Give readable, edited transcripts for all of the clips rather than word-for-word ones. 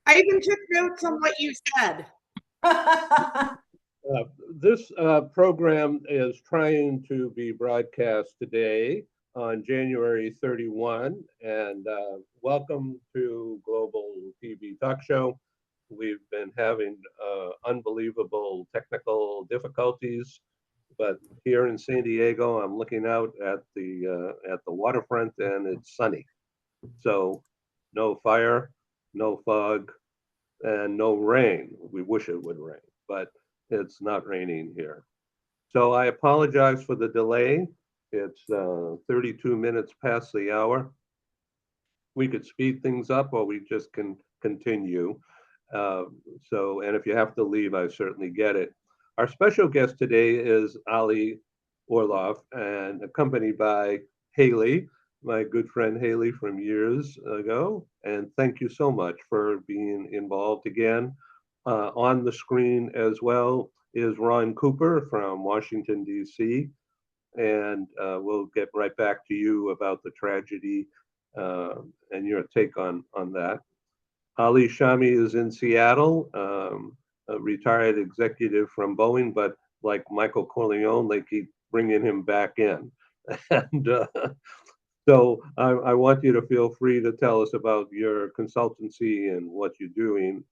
I even took notes on what you said. This program is trying to be broadcast today on January 31, and welcome to Global TV Talk Show. We've been having unbelievable technical difficulties, but here in San Diego, I'm looking out at the waterfront, and it's sunny. So, no fire, no fog, and no rain. We wish it would rain, but it's not raining here. So I apologize for the delay. It's 32 minutes past the hour. We could speed things up or we just can continue. Uh, and if you have to leave, I certainly get it. Our special guest today is Ali Orloff and accompanied by Haley, my good friend Haley from years ago. And thank you so much for being involved again. On the screen as well is Ron Cooper from Washington, D.C. And we'll get right back to you about the tragedy and your take on that. Ali Shami is in Seattle, a retired executive from Boeing, but like Michael Corleone, they keep bringing him back in. And so I want you to feel free to tell us about your consultancy and what you're doing.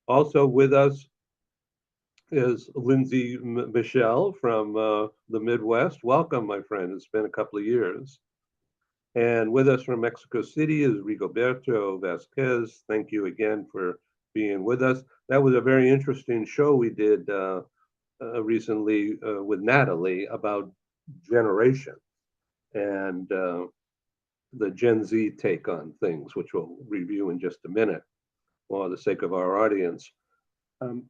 Also with us is Lindsay Michelle from the Midwest. Welcome, my friend. It's been a couple of years. And with us from Mexico City is Rigoberto Vasquez. Thank you again for being with us. That was a very interesting show we did recently with Natalie about generation and the Gen Z take on things, which we'll review in just a minute for the sake of our audience. Having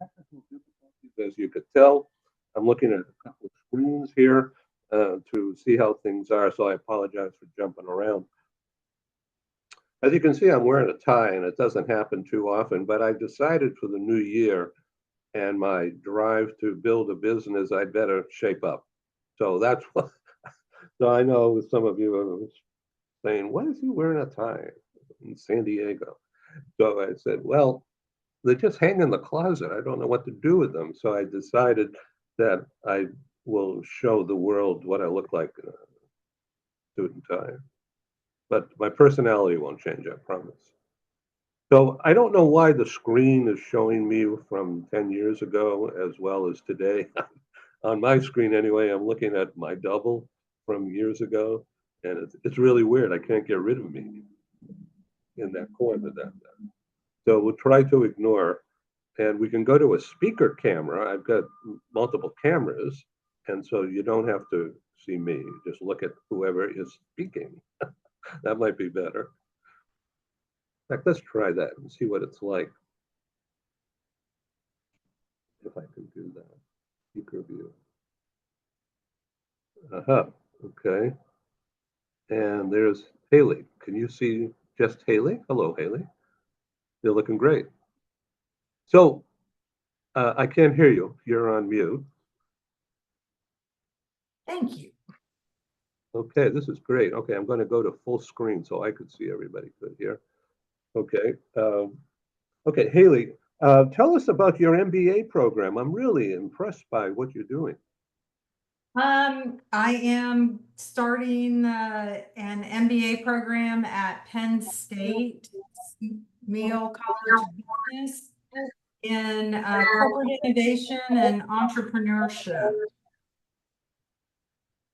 technical difficulties, as you could tell. I'm looking at a couple of screens here to see how things are, so I apologize for jumping around. As you can see, I'm wearing a tie, and it doesn't happen too often, but I decided for the new year and my drive to build a business, I'd better shape up. So that's what, so I know some of you are saying, why is he wearing a tie in San Diego? So I said, well, they just hang in the closet. I don't know what to do with them. So I decided that I will show the world what I look like in a suit and tie. But my personality won't change, I promise. So I don't know why the screen is showing me from 10 years ago as well as today. On my screen anyway, I'm looking at my double from years ago, and it's really weird. I can't get rid of me in that corner down there. So we'll try to ignore, and we can go to a speaker camera. I've got multiple cameras, and so you don't have to see me. Just look at whoever is speaking. That might be better. In fact, let's try that and see what it's like. If I can do that. Speaker view. Uh-huh. Okay. And there's Haley. Can you see just Haley? Hello, Haley. You're looking great. So I can't hear you. You're on mute. Thank you. Okay, this is great. Okay, I'm going to go to full screen so I could see everybody good here. Okay. Okay, Haley, tell us about your MBA program. I'm really impressed by what you're doing. I am starting an MBA program at Penn State, Meal College of Business, in corporate innovation and entrepreneurship.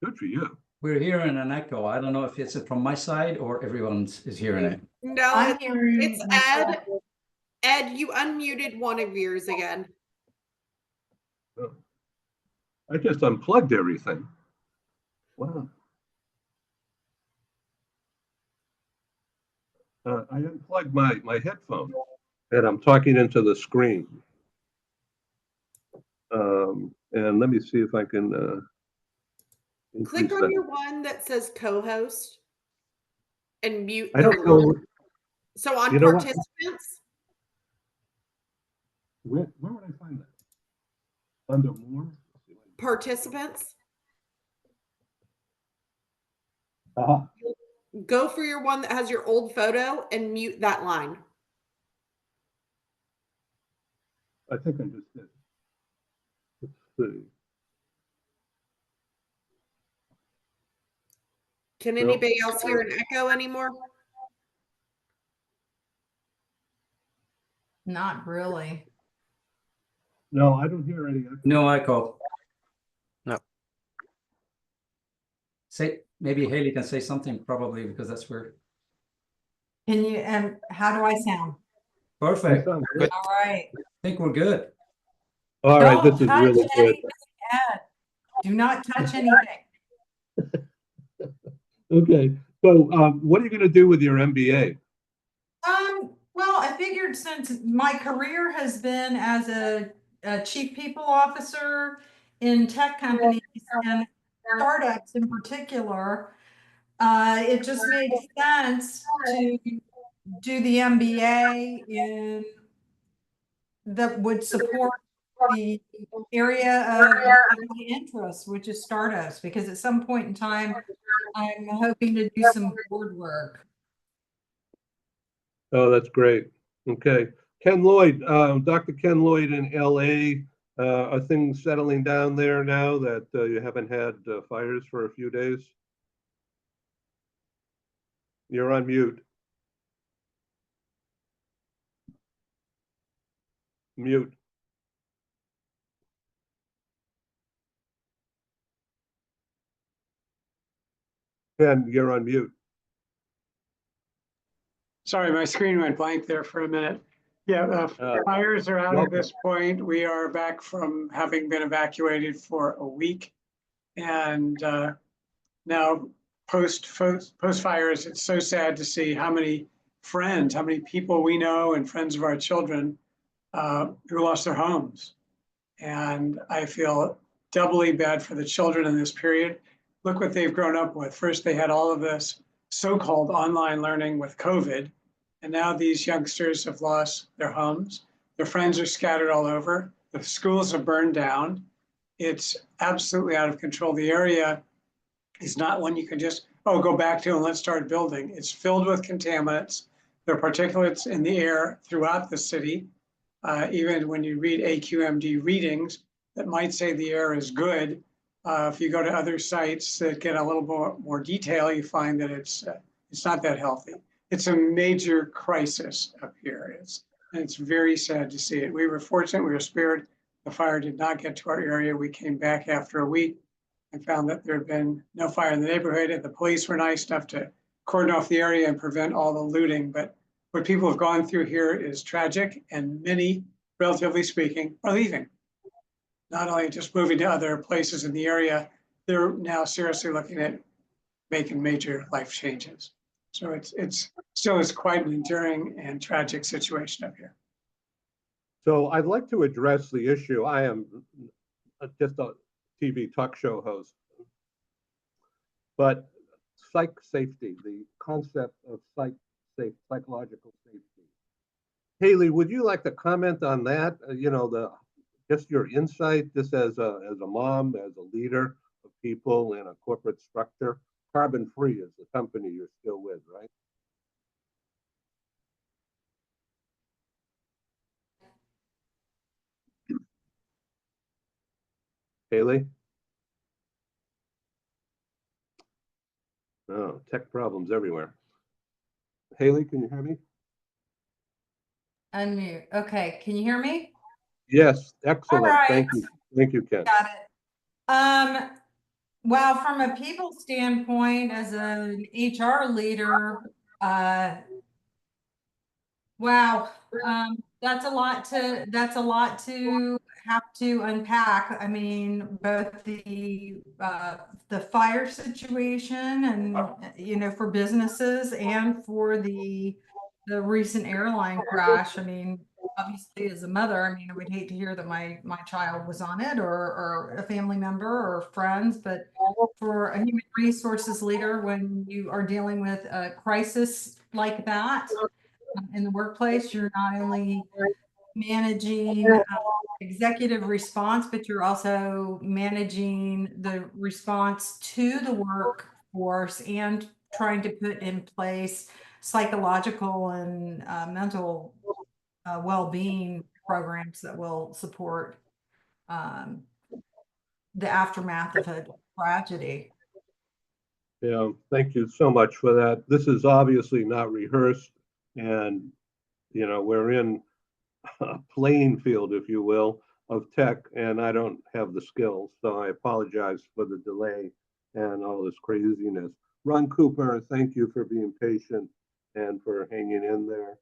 Good for you. We're hearing an echo. I don't know if it's from my side or everyone is hearing it. No, I'm hearing it's Ed. Ed, you unmuted one of yours again. Oh. I just unplugged everything. Wow. I unplugged my headphone and I'm talking into the screen. And let me see if I can Click on your one that says co-host and mute I the don't know. So on You know what? participants, Where would I find that? Under more? participants, Uh-huh. go for your one that has your old photo and mute that line. I think I just did. Let's see. Can No. anybody else hear an echo anymore? Not really. No, I don't hear any. No echo. No. Say, maybe Haley can say something, probably, because that's where. Can you, and how do I sound? You Perfect. I sound good. All right. think we're good. All right, Don't this is touch really good. anything, Ed. Do not touch anything. Okay, so what are you going to do with your MBA? Well, I figured since my career has been as a chief people officer in tech companies and startups in particular, it just made sense to do the MBA in that would support the area of my interest, which is startups, because at some point in time, I'm hoping to do some board work. Oh, that's great. Okay, Ken Lloyd, Dr. Ken Lloyd in LA. Are things settling down there now that you haven't had fires for a few days? You're on mute. Mute. Ken, you're on mute. Sorry, my screen went blank there for a minute. Yeah, fires are out at this point. We are back from having been evacuated for a week. And now post fires, it's so sad to see how many friends, how many people we know and friends of our children who lost their homes. And I feel doubly bad for the children in this period. Look what they've grown up with. First, they had all of this so-called online learning with COVID. And now these youngsters have lost their homes. Their friends are scattered all over. The schools are burned down. It's absolutely out of control. The area is not one you can just, oh, go back to and let's start building. It's filled with contaminants. There are particulates in the air throughout the city. Even when you read AQMD readings that might say the air is good, if you go to other sites that get a little more detail, you find that it's not that healthy. It's a major crisis up here. It's very sad to see it. We were fortunate, we were spared. The fire did not get to our area. We came back after a week and found that there had been no fire in the neighborhood, and the police were nice enough to cordon off the area and prevent all the looting. But what people have gone through here is tragic, and many, relatively speaking, are leaving. Not only just moving to other places in the area, they're now seriously looking at making major life changes. So it's still quite an enduring and tragic situation up here. So I'd like to address the issue. I am just a TV talk show host, but psych safety, the concept of psychological safety. Haley, would you like to comment on that? Just your insight, just as a mom, as a leader of people in a corporate structure. Carbon Free is the company you're still with, right? Haley? Oh, tech problems everywhere. Haley, can you hear me? Unmute. Okay, can you hear me? Yes, excellent. All right. Thank you. Thank you, Ken. Got it. Well, from a people standpoint, as an HR leader, wow, that's a lot to have to unpack. I mean, both the fire situation and for businesses and for the recent airline crash. I mean, obviously as a mother, I mean, I would hate to hear that my child was on it or a family member or friends, but for a human resources leader, when you are dealing with a crisis like that in the workplace, you're not only managing executive response, but you're also managing the response to the workforce and trying to put in place psychological and mental well-being programs that will support the aftermath of a tragedy. Yeah, thank you so much for that. This is obviously not rehearsed, and we're in a playing field, if you will, of tech, and I don't have the skills, so I apologize for the delay and all this craziness. Ron Cooper, thank you for being patient and for hanging in there.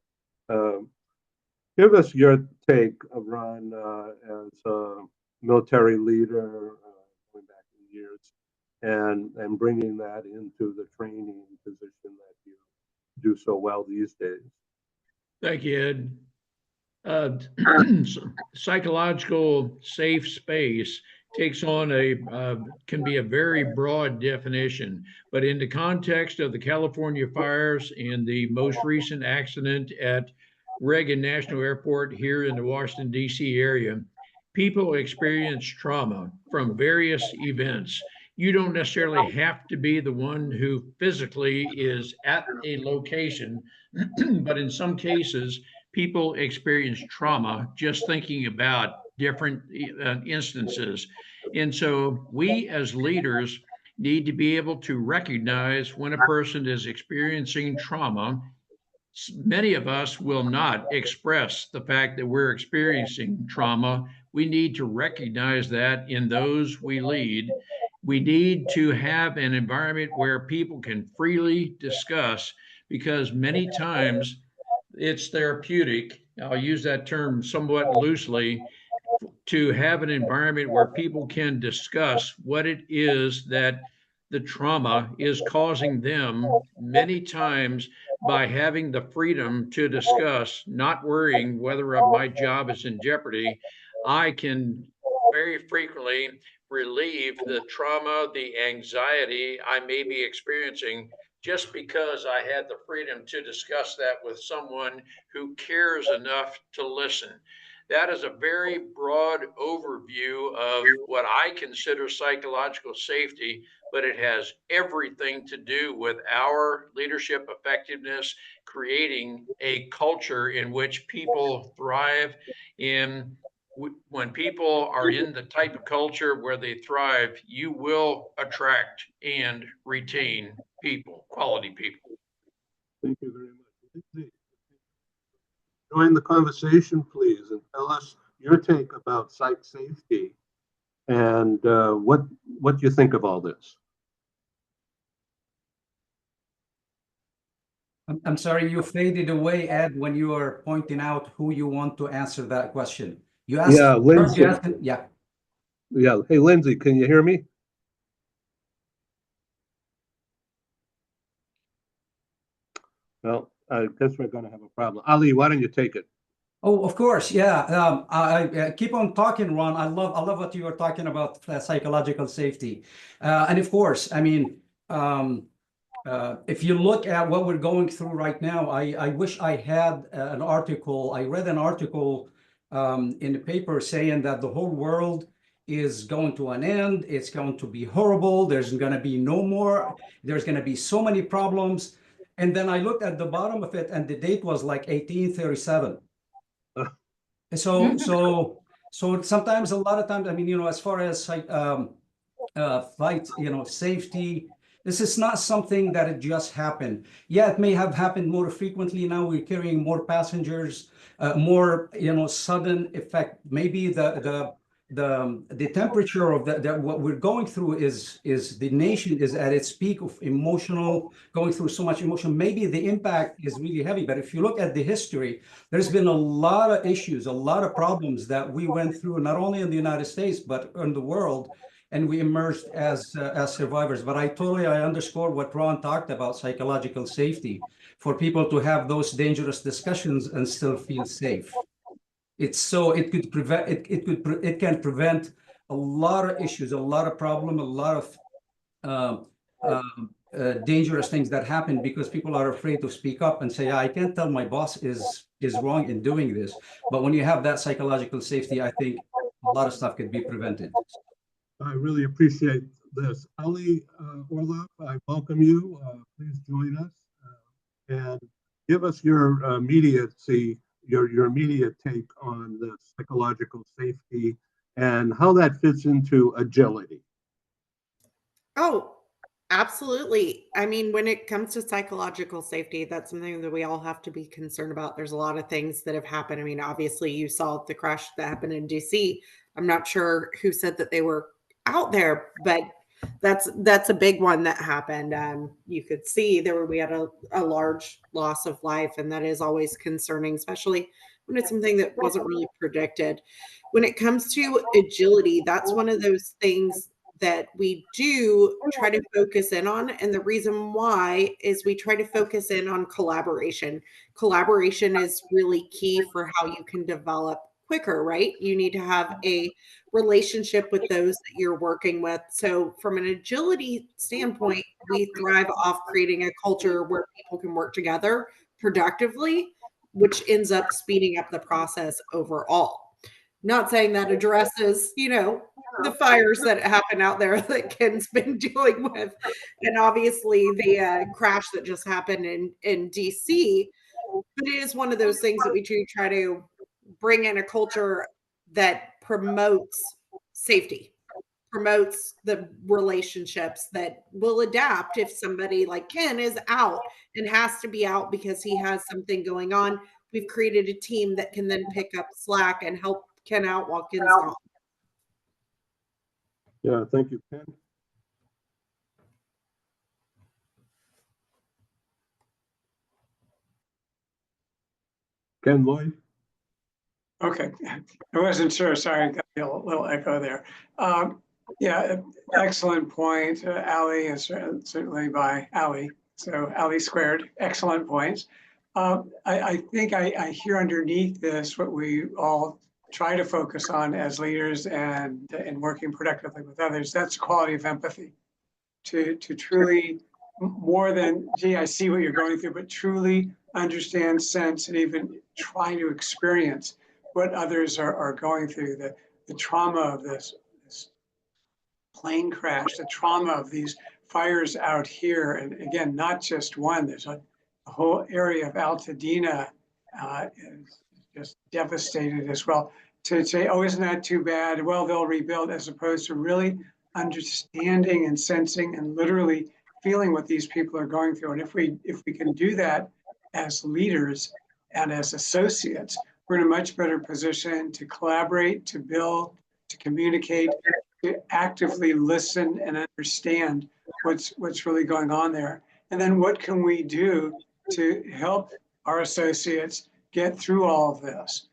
Give us your take, Ron, as a military leader going back in years, and bringing that into the training position that you do so well these days. Thank you, Ed. Psychological safe space takes on can be a very broad definition, but in the context of the California fires and the most recent accident at Reagan National Airport here in the Washington, D.C. area, people experience trauma from various events. You don't necessarily have to be the one who physically is at a location, but in some cases, people experience trauma just thinking about different instances. And so we as leaders need to be able to recognize when a person is experiencing trauma. Many of us will not express the fact that we're experiencing trauma. We need to recognize that in those we lead. We need to have an environment where people can freely discuss, because many times it's therapeutic. I'll use that term somewhat loosely, to have an environment where people can discuss what it is that the trauma is causing them, many times by having the freedom to discuss, not worrying whether my job is in jeopardy. I can very frequently relieve the trauma, the anxiety I may be experiencing, just because I had the freedom to discuss that with someone who cares enough to listen. That is a very broad overview of what I consider psychological safety, but it has everything to do with our leadership effectiveness, creating a culture in which people thrive in. When people are in the type of culture where they thrive, you will attract and retain people, quality people. Thank you very much. Join the conversation, please, and tell us your take about psych safety and what you think of all this. I'm sorry, you faded away, Ed, when you were pointing out who you want to answer that question. You asked, yeah, Lindsay. Yeah. Yeah. Hey, Lindsay, can you hear me? Well, I guess we're going to have a problem. Ali, why don't you take it? Oh, of course, yeah. I keep on talking, Ron. I love what you were talking about, psychological safety, and of course, I mean, if you look at what we're going through right now, I wish I had an article. I read an article in the paper saying that the whole world is going to an end. It's going to be horrible. There's going to be no more. There's going to be so many problems. And then I looked at the bottom of it, and the date was like 1837. So sometimes, a lot of times, I mean, as far as flight, safety, this is not something that it just happened. Yeah, it may have happened more frequently. Now we're carrying more passengers, more, sudden effect. Maybe the temperature of what we're going through is the nation is at its peak of going through so much emotion. Maybe the impact is really heavy, but if you look at the history, there's been a lot of issues, a lot of problems that we went through, not only in the United States, but in the world, and we emerged as survivors. But I underscore what Ron talked about, psychological safety, for people to have those dangerous discussions and still feel safe. It can prevent a lot of issues, a lot of problems, a lot of dangerous things that happen because people are afraid to speak up and say, I can't tell my boss is wrong in doing this. But when you have that psychological safety, I think a lot of stuff could be prevented. I really appreciate this. Ali Orlov, I welcome you. Please join us and give us your immediacy your immediate take on the psychological safety and how that fits into agility. Oh, absolutely. I mean, when it comes to psychological safety, that's something that we all have to be concerned about. There's a lot of things that have happened. I mean, obviously, you saw the crash that happened in DC. I'm not sure who said that they were out there, but that's a big one that happened. You could see we had a large loss of life, and that is always concerning, especially when it's something that wasn't really predicted. When it comes to agility, that's one of those things that we do try to focus in on. And the reason why is we try to focus in on collaboration. Collaboration is really key for how you can develop quicker, right? You need to have a relationship with those that you're working with. So, from an agility standpoint, we thrive off creating a culture where people can work together productively, which ends up speeding up the process overall. Not saying that addresses, the fires that happen out there that Ken's been dealing with, and obviously the crash that just happened in DC. But it is one of those things that we do try to bring in a culture that promotes safety, promotes the relationships that will adapt if somebody like Ken is out and has to be out because he has something going on. We've created a team that can then pick up slack and help Ken out while Ken's gone. Yeah, thank you, Ken. Ken Lloyd? Okay, I wasn't sure. Sorry, got a little echo there. Yeah, excellent point, Ali, and certainly by Ali. So Ali squared, excellent points. I think I hear underneath this what we all try to focus on as leaders and working productively with others. That's quality of empathy. To truly, more than, gee, I see what you're going through, but truly understand, sense, and even try to experience what others are going through, the trauma of this plane crash, the trauma of these fires out here. And again, not just one, there's a whole area of Altadena is just devastated as well. To say, oh, isn't that too bad? Well, they'll rebuild, as opposed to really understanding and sensing and literally feeling what these people are going through. And if we can do that as leaders and as associates, we're in a much better position to collaborate, to build, to communicate, to actively listen and understand what's really going on there. And then what can we do to help our associates get through all of this?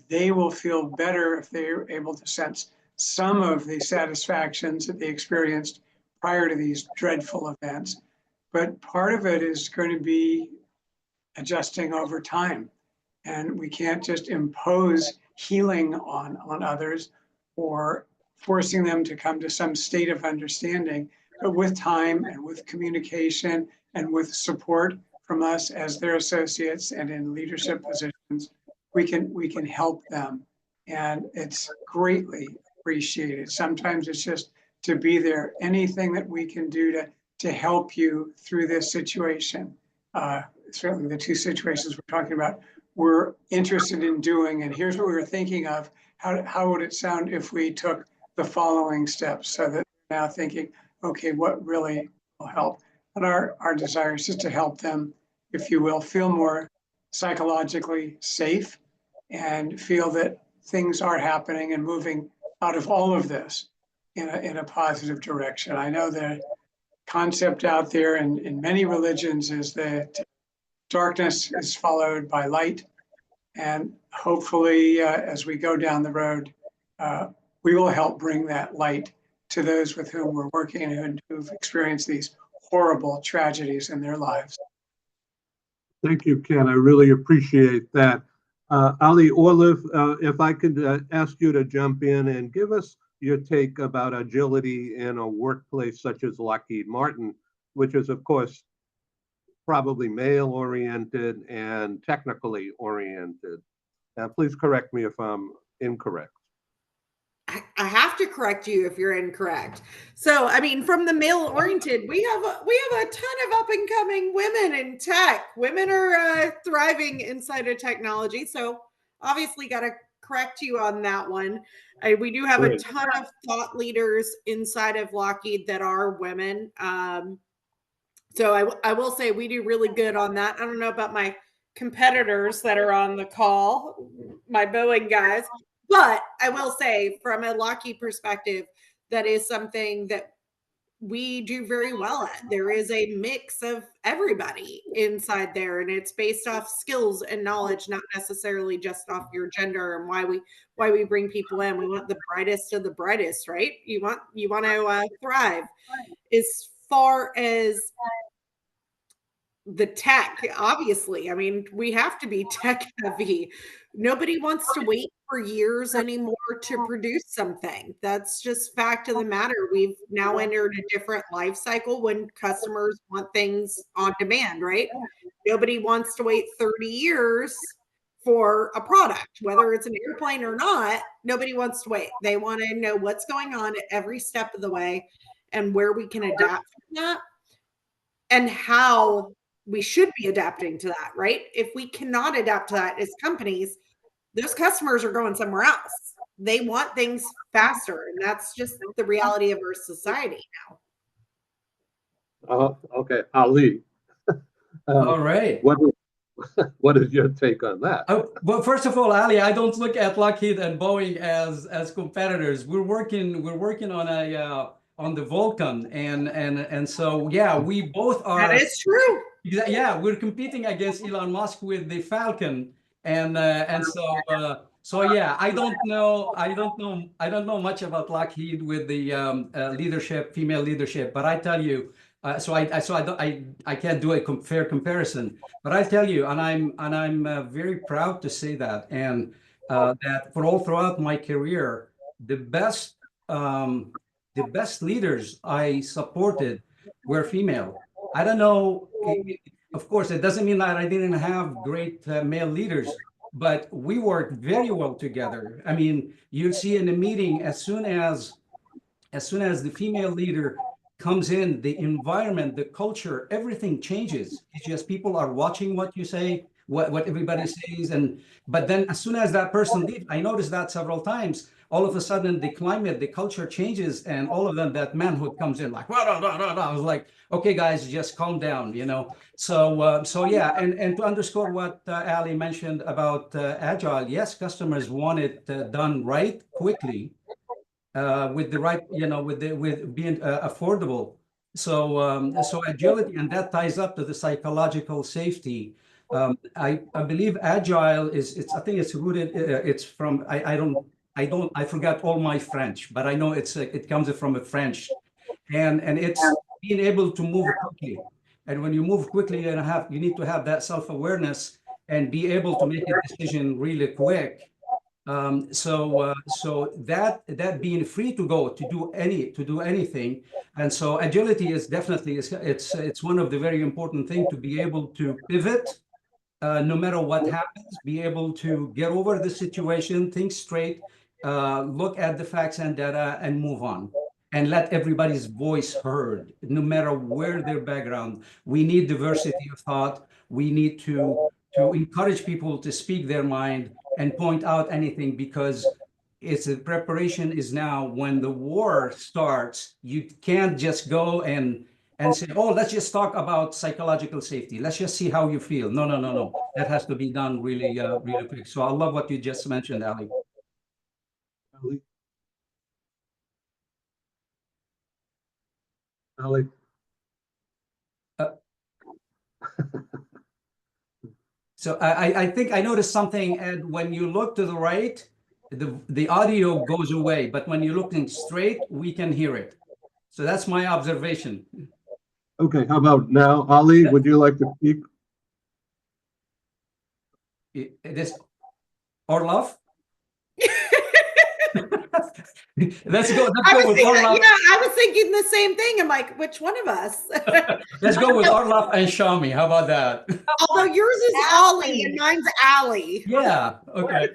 They will feel better if they're able to sense some of the satisfactions that they experienced prior to these dreadful events. But part of it is going to be adjusting over time. And we can't just impose healing on others or forcing them to come to some state of understanding. But with time and with communication and with support from us as their associates and in leadership positions, we can help them. And it's greatly appreciated. Sometimes it's just to be there, anything that we can do to help you through this situation. Certainly the two situations we're talking about, we're interested in doing, and here's what we were thinking of. How would it sound if we took the following steps, so that we're now thinking, okay, what really will help? And our desire is just to help them, if you will, feel more psychologically safe and feel that things are happening and moving out of all of this in a positive direction. I know the concept out there in many religions is that darkness is followed by light. And hopefully, as we go down the road, we will help bring that light to those with whom we're working and who've experienced these horrible tragedies in their lives. Thank you, Ken. I really appreciate that. Ali Orliff, if I could ask you to jump in and give us your take about agility in a workplace such as Lockheed Martin, which is, of course, probably male-oriented and technically oriented. Please correct me if I'm incorrect. I have to correct you if you're incorrect. So, I mean, from the male oriented, we have a ton of up and coming women in tech. Women are thriving inside of technology. So, obviously, got to correct you on that one. We do have a ton of thought leaders inside of Lockheed that are women. So I will say we do really good on that. I don't know about my competitors that are on the call, my Boeing guys, but I will say from a Lockheed perspective, that is something that we do very well at. There is a mix of everybody inside there, and it's based off skills and knowledge, not necessarily just off your gender and why we bring people in. We want the brightest of the brightest, right? You want to thrive. As far as the tech, obviously, I mean, we have to be tech heavy. Nobody wants to wait for years anymore to produce something. That's just fact of the matter. We've now entered a different life cycle when customers want things on demand, right? Nobody wants to wait 30 years for a product, whether it's an airplane or not. Nobody wants to wait. They want to know what's going on at every step of the way and where we can adapt from that and how we should be adapting to that, right? If we cannot adapt to that as companies, those customers are going somewhere else. They want things faster, and that's just the reality of our society now. Okay, Ali. All right. What is your take on that? Well, first of all, Ali, I don't look at Lockheed and Boeing as competitors. We're working on a on the Vulcan, and so yeah, we both are. That is true. Yeah, we're competing against Elon Musk with the Falcon, and so yeah, I don't know much about Lockheed with the female leadership, but I tell you, I can't do a fair comparison, but I tell you, and I'm very proud to say that, and that for all throughout my career, the best leaders I supported were female. I don't know. Of course, it doesn't mean that I didn't have great male leaders, but we worked very well together. I mean, you'll see in a meeting, as soon as the female leader comes in, the environment, the culture, everything changes. It's just people are watching what you say, what everybody says, but then as soon as that person leaves, I noticed that several times. All of a sudden, the climate, the culture changes, and all of them, that manhood comes in like, rah, rah, rah, rah, rah. I was like, okay, guys, just calm down, you know. So yeah, and to underscore what Ali mentioned about Agile, yes, customers want it done right, quickly, with the right, you know, with being affordable. So agility, and that ties up to the psychological safety. I believe Agile I think it's rooted, it's from, I forgot all my French, but I know it comes from a French, and it's being able to move quickly. And when you move quickly, you need to have that self-awareness and be able to make a decision really quick. So that being free to go to do anything, and so agility is definitely, it's one of the very important things, to be able to pivot. No matter what happens, be able to get over the situation, think straight, look at the facts and data, and move on, and let everybody's voice heard, no matter where their background. We need diversity of thought. We need to encourage people to speak their mind and point out anything, because the preparation is now. When the war starts, you can't just go and say, oh, let's just talk about psychological safety. Let's just see how you feel. No. That has to be done really, really quick. So I love what you just mentioned, Ali. Ali. So I think I noticed something, Ed. When you look to the right, the audio goes away, but when you're looking straight, we can hear it. So that's my observation. Okay, how about now, Ali? Would you like to speak? This Orlov? Let's go with Orlov. Yeah, I was thinking the same thing. I'm like, which one of us? Let's go with Orlov and Shami. How about that? Although yours is Ollie and mine's Allie. Yeah. Okay.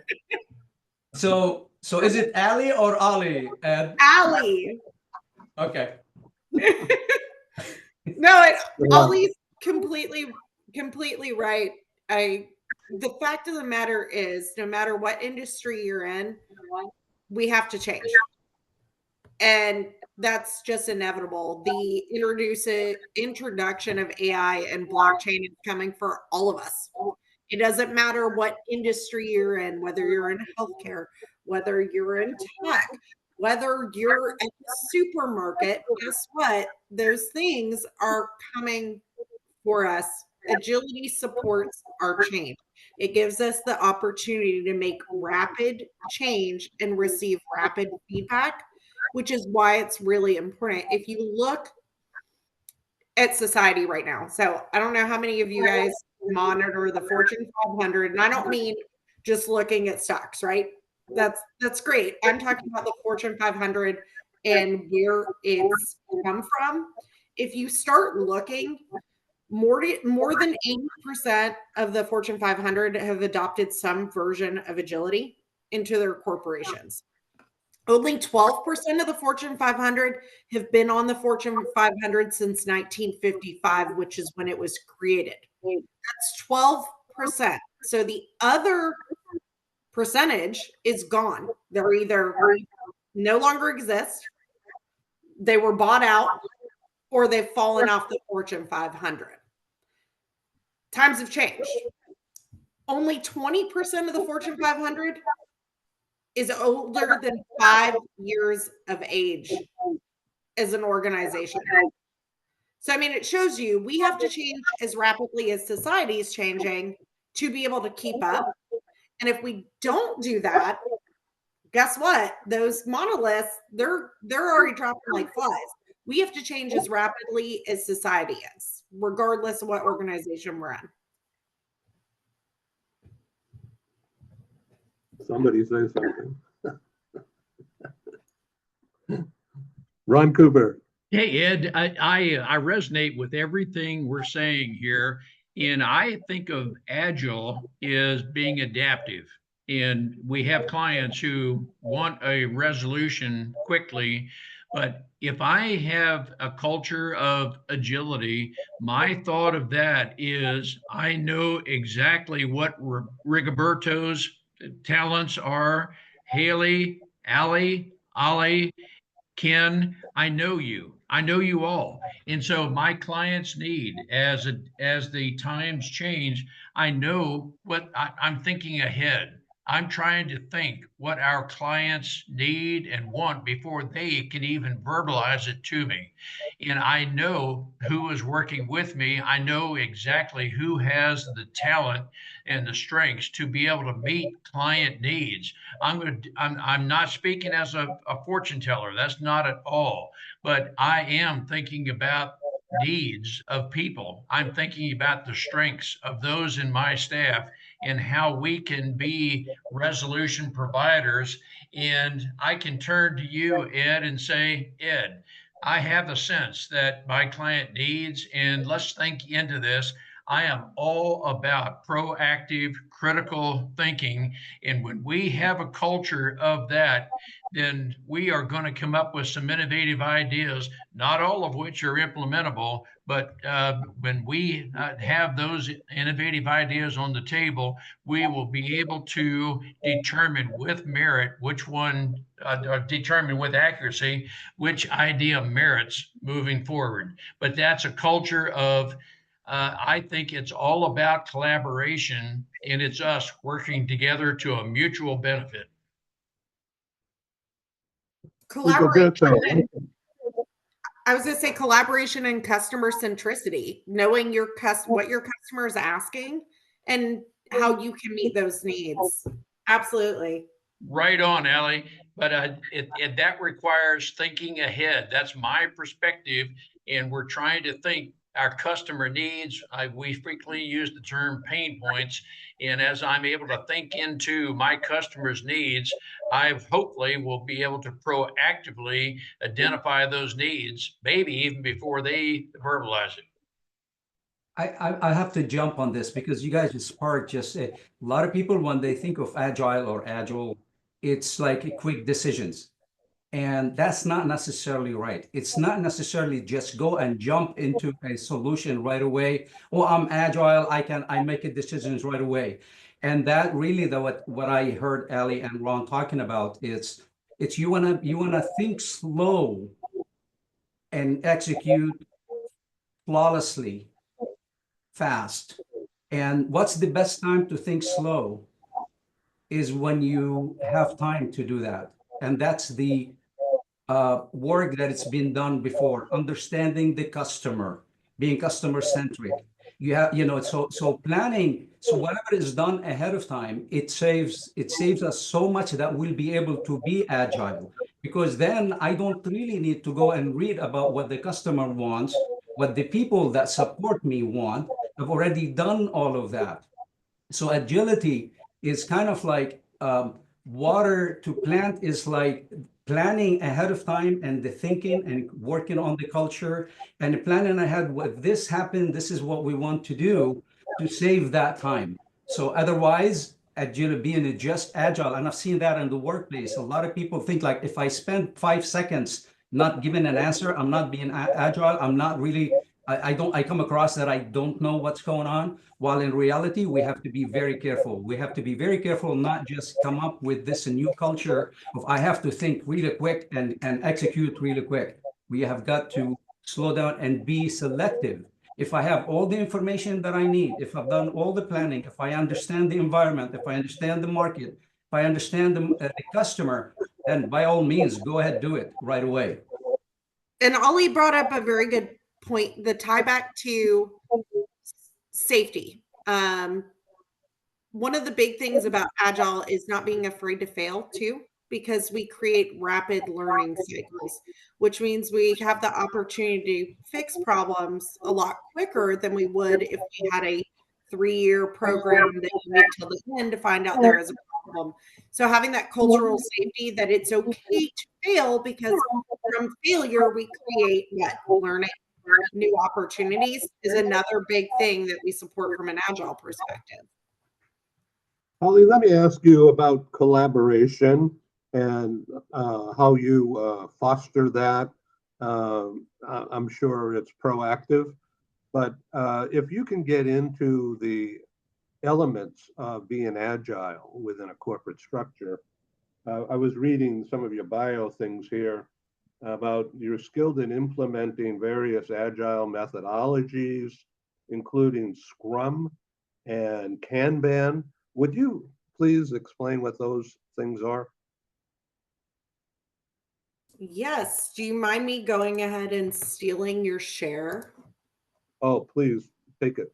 So So is it Ali or Ali, Ed? Allie. Okay. No, Yeah. Ollie's completely right. The fact of the matter is, no matter what industry you're in, we have to change. And that's just inevitable. The introduction of AI and blockchain is coming for all of us. It doesn't matter what industry you're in, whether you're in healthcare, whether you're in tech, whether you're at the supermarket, guess what? Those things are coming for us. Agility supports our change. It gives us the opportunity to make rapid change and receive rapid feedback, which is why it's really important. If you look at society right now, so I don't know how many of you guys monitor the Fortune 500, and I don't mean just looking at stocks, right? That's great. I'm talking about the Fortune 500 and where it's come from. If you start looking, more than 80% of the Fortune 500 have adopted some version of agility into their corporations. Only 12% of the Fortune 500 have been on the Fortune 500 since 1955, which is when it was created. That's 12%. So the other percentage is gone. They're either no longer exist, they were bought out, or they've fallen off the Fortune 500. Times have changed. Only 20% of the Fortune 500 is older than 5 years of age as an organization. So, I mean, it shows you we have to change as rapidly as society is changing to be able to keep up. And if we don't do that, guess what? Those monoliths, they're already dropping like flies. We have to change as rapidly as society is, regardless of what organization we're in. Somebody say something. Ron Cooper. Hey, Ed, I resonate with everything we're saying here. And I think of agile as being adaptive. And we have clients who want a resolution quickly. But if I have a culture of agility, my thought of that is I know exactly what Rigoberto's talents are. Haley, Allie, Ollie, Ken, I know you. I know you all. And so my clients need as the times change, I know what I'm thinking ahead. I'm trying to think what our clients need and want before they can even verbalize it to me. And I know who is working with me. I know exactly who has the talent and the strengths to be able to meet client needs. I'm not speaking as a fortune teller. That's not at all. But I am thinking about needs of people. I'm thinking about the strengths of those in my staff and how we can be resolution providers. And I can turn to you, Ed, and say, Ed, I have a sense that my client needs, and let's think into this. I am all about proactive, critical thinking. And when we have a culture of that, then we are going to come up with some innovative ideas, not all of which are implementable. But when we have those innovative ideas on the table, we will be able to determine with merit which one, determine with accuracy which idea merits moving forward. But that's a culture of I think it's all about collaboration, and it's us working together to a mutual benefit. Collaboration. I was going to say collaboration and customer centricity, knowing what your customer is asking and how you can meet those needs. Absolutely. Right on, Allie. But that requires thinking ahead. That's my perspective. And we're trying to think our customer needs. We frequently use the term pain points. And as I'm able to think into my customer's needs, I hopefully will be able to proactively identify those needs, maybe even before they verbalize it. I have to jump on this because you guys sparked just a lot of people when they think of agile or agile, it's like quick decisions. And that's not necessarily right. It's not necessarily just go and jump into a solution right away. Oh, I'm agile. I make a decisions right away. And that really what I heard Ali and Ron talking about is it's you wanna think slow and execute flawlessly fast. And what's the best time to think slow is when you have time to do that. And that's the work that it's been done before, understanding the customer, being customer centric. So planning, so whatever is done ahead of time, it saves us so much that we'll be able to be agile. Because then I don't really need to go and read about what the customer wants, what the people that support me want. I've already done all of that. So agility is kind of like water to plant is like planning ahead of time and the thinking and working on the culture and planning ahead. What this happened, this is what we want to do to save that time. So otherwise, agility being just agile, and I've seen that in the workplace. A lot of people think like if I spend 5 seconds not giving an answer, I'm not being agile. I'm not really. I come across that I don't know what's going on. While in reality, we have to be very careful. We have to be very careful, not just come up with this new culture of I have to think really quick and execute really quick. We have got to slow down and be selective. If I have all the information that I need, if I've done all the planning, if I understand the environment, if I understand the market, if I understand the customer, then by all means, go ahead, do it right away. And Ollie brought up a very good point, the tie back to safety. One of the big things about agile is not being afraid to fail too, because we create rapid learning cycles, which means we have the opportunity to fix problems a lot quicker than we would if we had a 3-year program that you wait till the end to find out there is a problem. So having that cultural safety that it's okay to fail, because from failure we create what? Learning, new opportunities is another big thing that we support from an agile perspective. Holly, let me ask you about collaboration and how you foster that. I'm sure it's proactive, but if you can get into the elements of being agile within a corporate structure, I was reading some of your bio things here about you're skilled in implementing various agile methodologies, including Scrum and Kanban. Would you please explain what those things are? Yes. Do you mind me going ahead and stealing your share? Oh, please take it.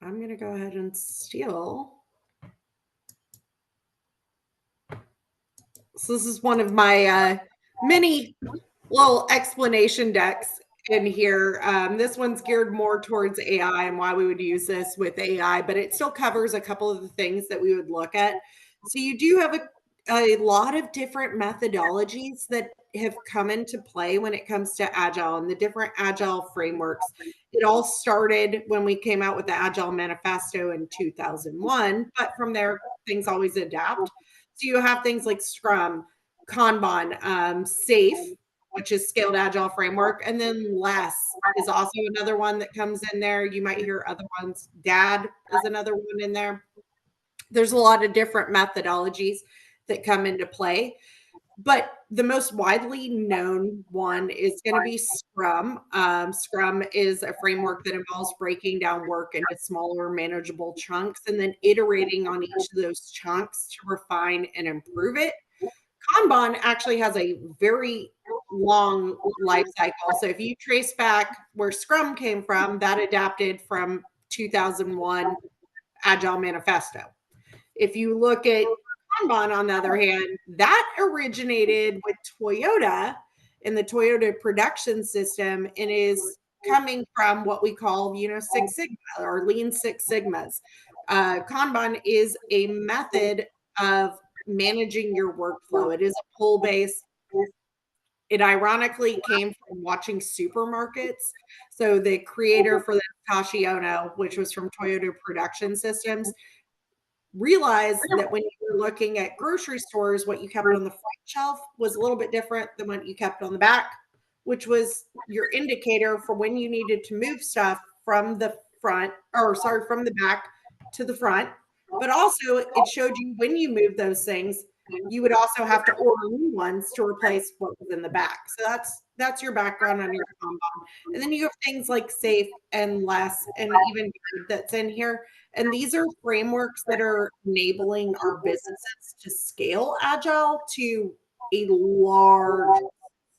I'm going to go ahead and steal. So this is one of my many little explanation decks in here. This one's geared more towards AI and why we would use this with AI, but it still covers a couple of the things that we would look at. So you do have a lot of different methodologies that have come into play when it comes to Agile and the different Agile frameworks. It all started when we came out with the Agile Manifesto in 2001, but from there, things always adapt. So you have things like Scrum, Kanban, SAFe, which is Scaled Agile Framework, and then LESS is also another one that comes in there. You might hear other ones. DAD is another one in there. There's a lot of different methodologies that come into play, but the most widely known one is going to be Scrum. Scrum is a framework that involves breaking down work into smaller, manageable chunks and then iterating on each of those chunks to refine and improve it. Kanban actually has a very long life cycle. So if you trace back where Scrum came from, that adapted from 2001 Agile Manifesto. If you look at Kanban, on the other hand, that originated with Toyota in the Toyota production system and is coming from what we call, Six Sigma or Lean Six Sigmas. Kanban is a method of managing your workflow. It is a pull base. It ironically came from watching supermarkets. So the creator for the Tashi Ono, which was from Toyota Production Systems, realized that when you were looking at grocery stores, what you kept on the front shelf was a little bit different than what you kept on the back, which was your indicator for when you needed to move stuff from the front, or sorry, from the back to the front. But also it showed you when you move those things, you would also have to order new ones to replace what was in the back. So that's your background on your Kanban. And then you have things like safe and less and even that's in here. And these are frameworks that are enabling our businesses to scale agile to a large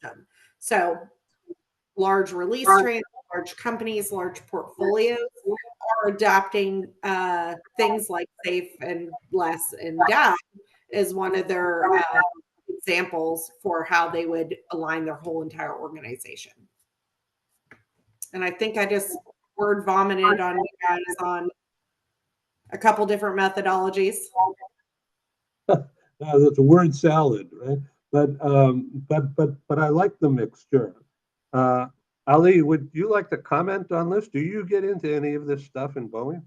system. So large release trains, large companies, large portfolios are adopting things like safe and less and down is one of their examples for how they would align their whole entire organization. And I think I just word vomited on you guys on a couple different methodologies. That's a word salad, right? But I like the mixture. Ali, would you like to comment on this? Do you get into any of this stuff in Boeing?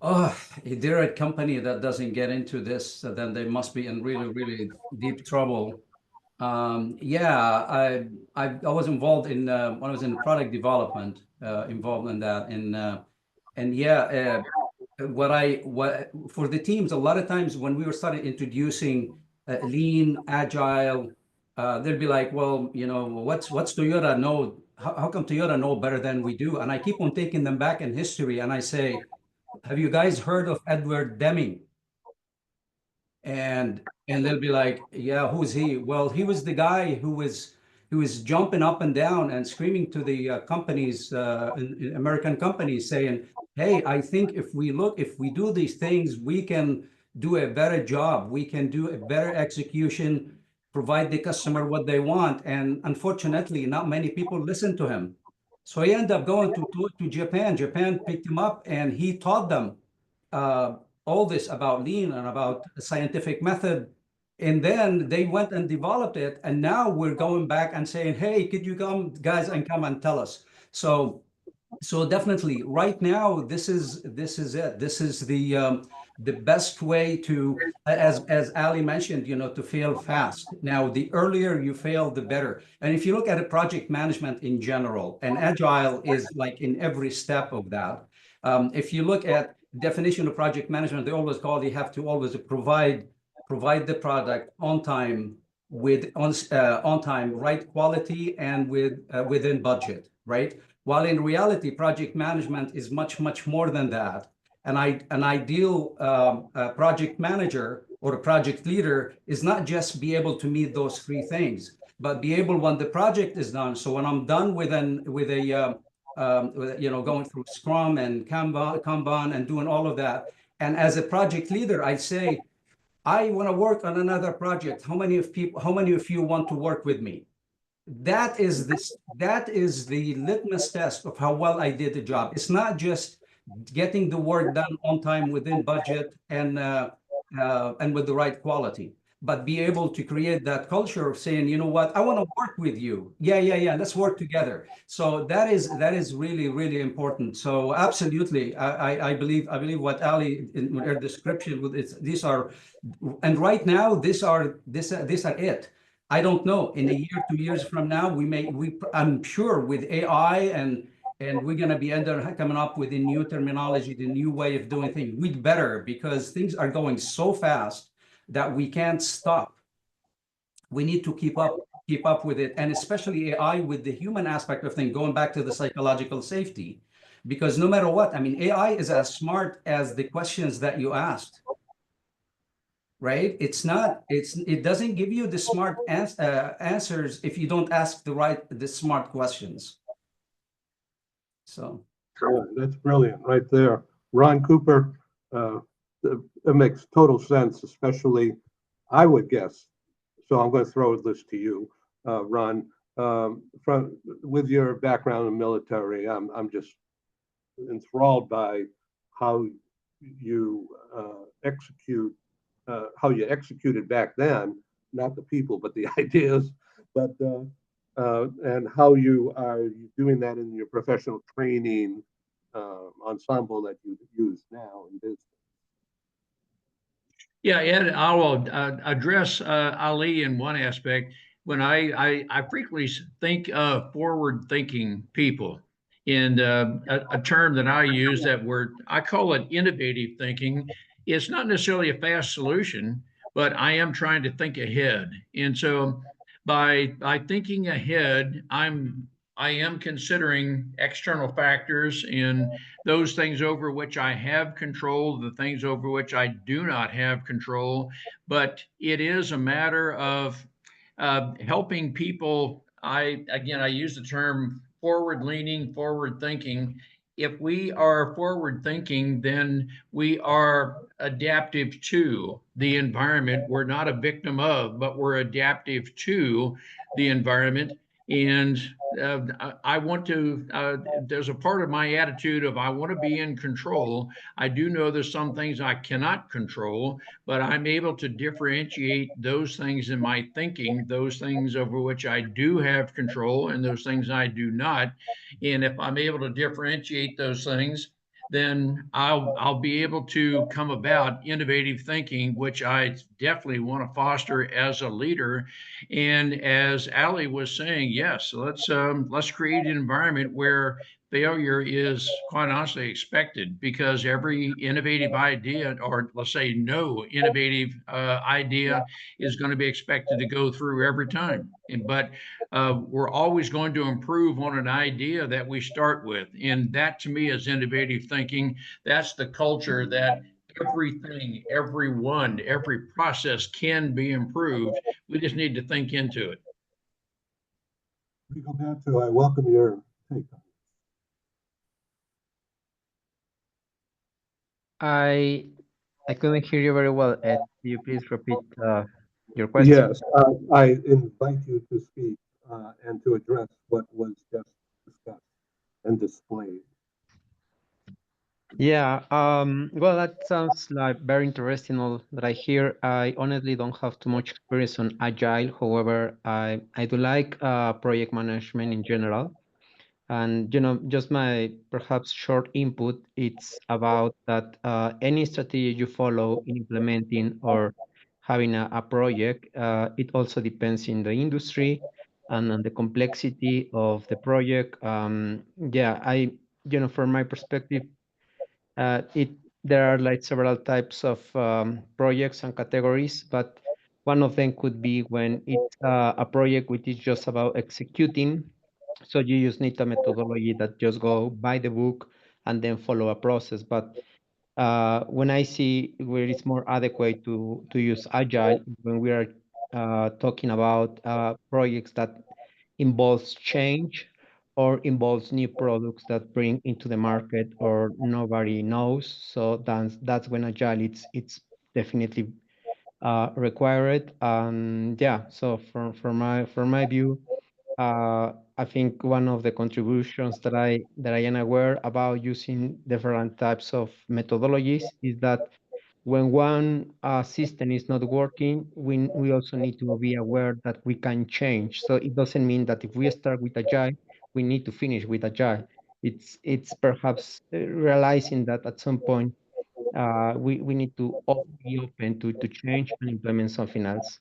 Oh, if they're a company that doesn't get into this, then they must be in really, really deep trouble. Yeah, I was involved in when I was in product development, involved in that, and yeah, what for the teams, a lot of times when we were starting introducing lean, agile, they'll be like, well, you know, what's Toyota know? How come Toyota know better than we do? And I keep on taking them back in history, and I say, have you guys heard of Edward Deming? And they'll be like, yeah, who's he? Well, he was the guy who was jumping up and down and screaming to the companies, in American companies, saying, hey, I think if we do these things, we can do a better job, we can do a better execution, provide the customer what they want. And unfortunately, not many people listen to him. So he ended up going to Japan. Japan picked him up and he taught them uh, all this about lean and about scientific method. And then they went and developed it. And now we're going back and saying, hey, could you come, guys, and come and tell us? So definitely right now, this is it. This is the best way to, as Ali mentioned, to fail fast. Now, the earlier you fail, the better. And if you look at a project management in general, and agile is like in every step of that. If you look at definition of project management, they always call you have to always provide the product on time, with on time, right quality, and within budget, right? While in reality, project management is much, much more than that. An ideal project manager or a project leader is not just be able to meet those three things, but be able, when the project is done. So when I'm done with going through Scrum and Kanban and doing all of that, and as a project leader, I say, I want to work on another project. How many of you want to work with me? That is the litmus test of how well I did the job. It's not just getting the work done on time, within budget, and with the right quality, but be able to create that culture of saying, you know what, I want to work with you. Yeah, let's work together. So that is really, really important. So absolutely, I believe what Ali in her description with these are, and right now these are it. I don't know. In a year, 2 years from now, I'm sure with AI and we're going to be coming up with a new terminology, the new way of doing things. We'd better, because things are going so fast that we can't stop. We need to keep up with it, and especially AI with the human aspect of things, going back to the psychological safety, because no matter what, I mean, AI is as smart as the questions that you asked. Right? It doesn't give you the smart answers if you don't ask the smart questions. So. Yeah, that's brilliant right there. Ron Cooper, it makes total sense, especially, I would guess. So I'm going to throw this to you, Ron. With your background in military, I'm just enthralled by how you how you executed back then, not the people, but the ideas, but and how you are doing that in your professional training ensemble that you use now in business. Yeah, Ed, I will address Ali in one aspect. When I frequently think of forward-thinking people, and a term that I use that word, I call it innovative thinking. It's not necessarily a fast solution, but I am trying to think ahead. And so by thinking ahead, I am considering external factors and those things over which I have control, the things over which I do not have control. But it is a matter of helping people. I use the term forward leaning, forward thinking. If we are forward thinking, then we are adaptive to the environment. We're not a victim of, but we're adaptive to the environment. And I want to, there's a part of my attitude of I want to be in control. I do know there's some things I cannot control, but I'm able to differentiate those things in my thinking, those things over which I do have control and those things I do not. And if I'm able to differentiate those things, then I'll be able to come about innovative thinking, which I definitely want to foster as a leader. And as Ali was saying, yes, let's create an environment where failure is quite honestly expected, because every innovative idea, or let's say no innovative idea, is going to be expected to go through every time. But we're always going to improve on an idea that we start with. And that to me is innovative thinking. That's the culture that everything, everyone, every process can be improved. We just need to think into it. Rigoberto, I welcome your take on I I couldn't hear you very well, Ed. Could you please repeat your it. question? Yes, I invite you to speak and to address what was just discussed and displayed. Yeah, well, that sounds like very interesting all that I hear. I honestly don't have too much experience on Agile. However, I do like project management in general. And just my perhaps short input, it's about that any strategy you follow in implementing or having a project, it also depends in the industry and on the complexity of the project. Yeah, from my perspective, it there are like several types of projects and categories, but one of them could be when it's a project which is just about executing. So you just need a methodology that just go by the book and then follow a process. But when I see where it's more adequate to use agile, when we are talking about projects that involves change or involves new products that bring into the market or nobody knows. So that's when agile it's definitely required. Yeah, so from my view, I think one of the contributions that I am aware about using different types of methodologies is that when one system is not working, we also need to be aware that we can change. So it doesn't mean that if we start with Agile, we need to finish with Agile. It's perhaps realizing that at some point we need to be open to change and implement something else.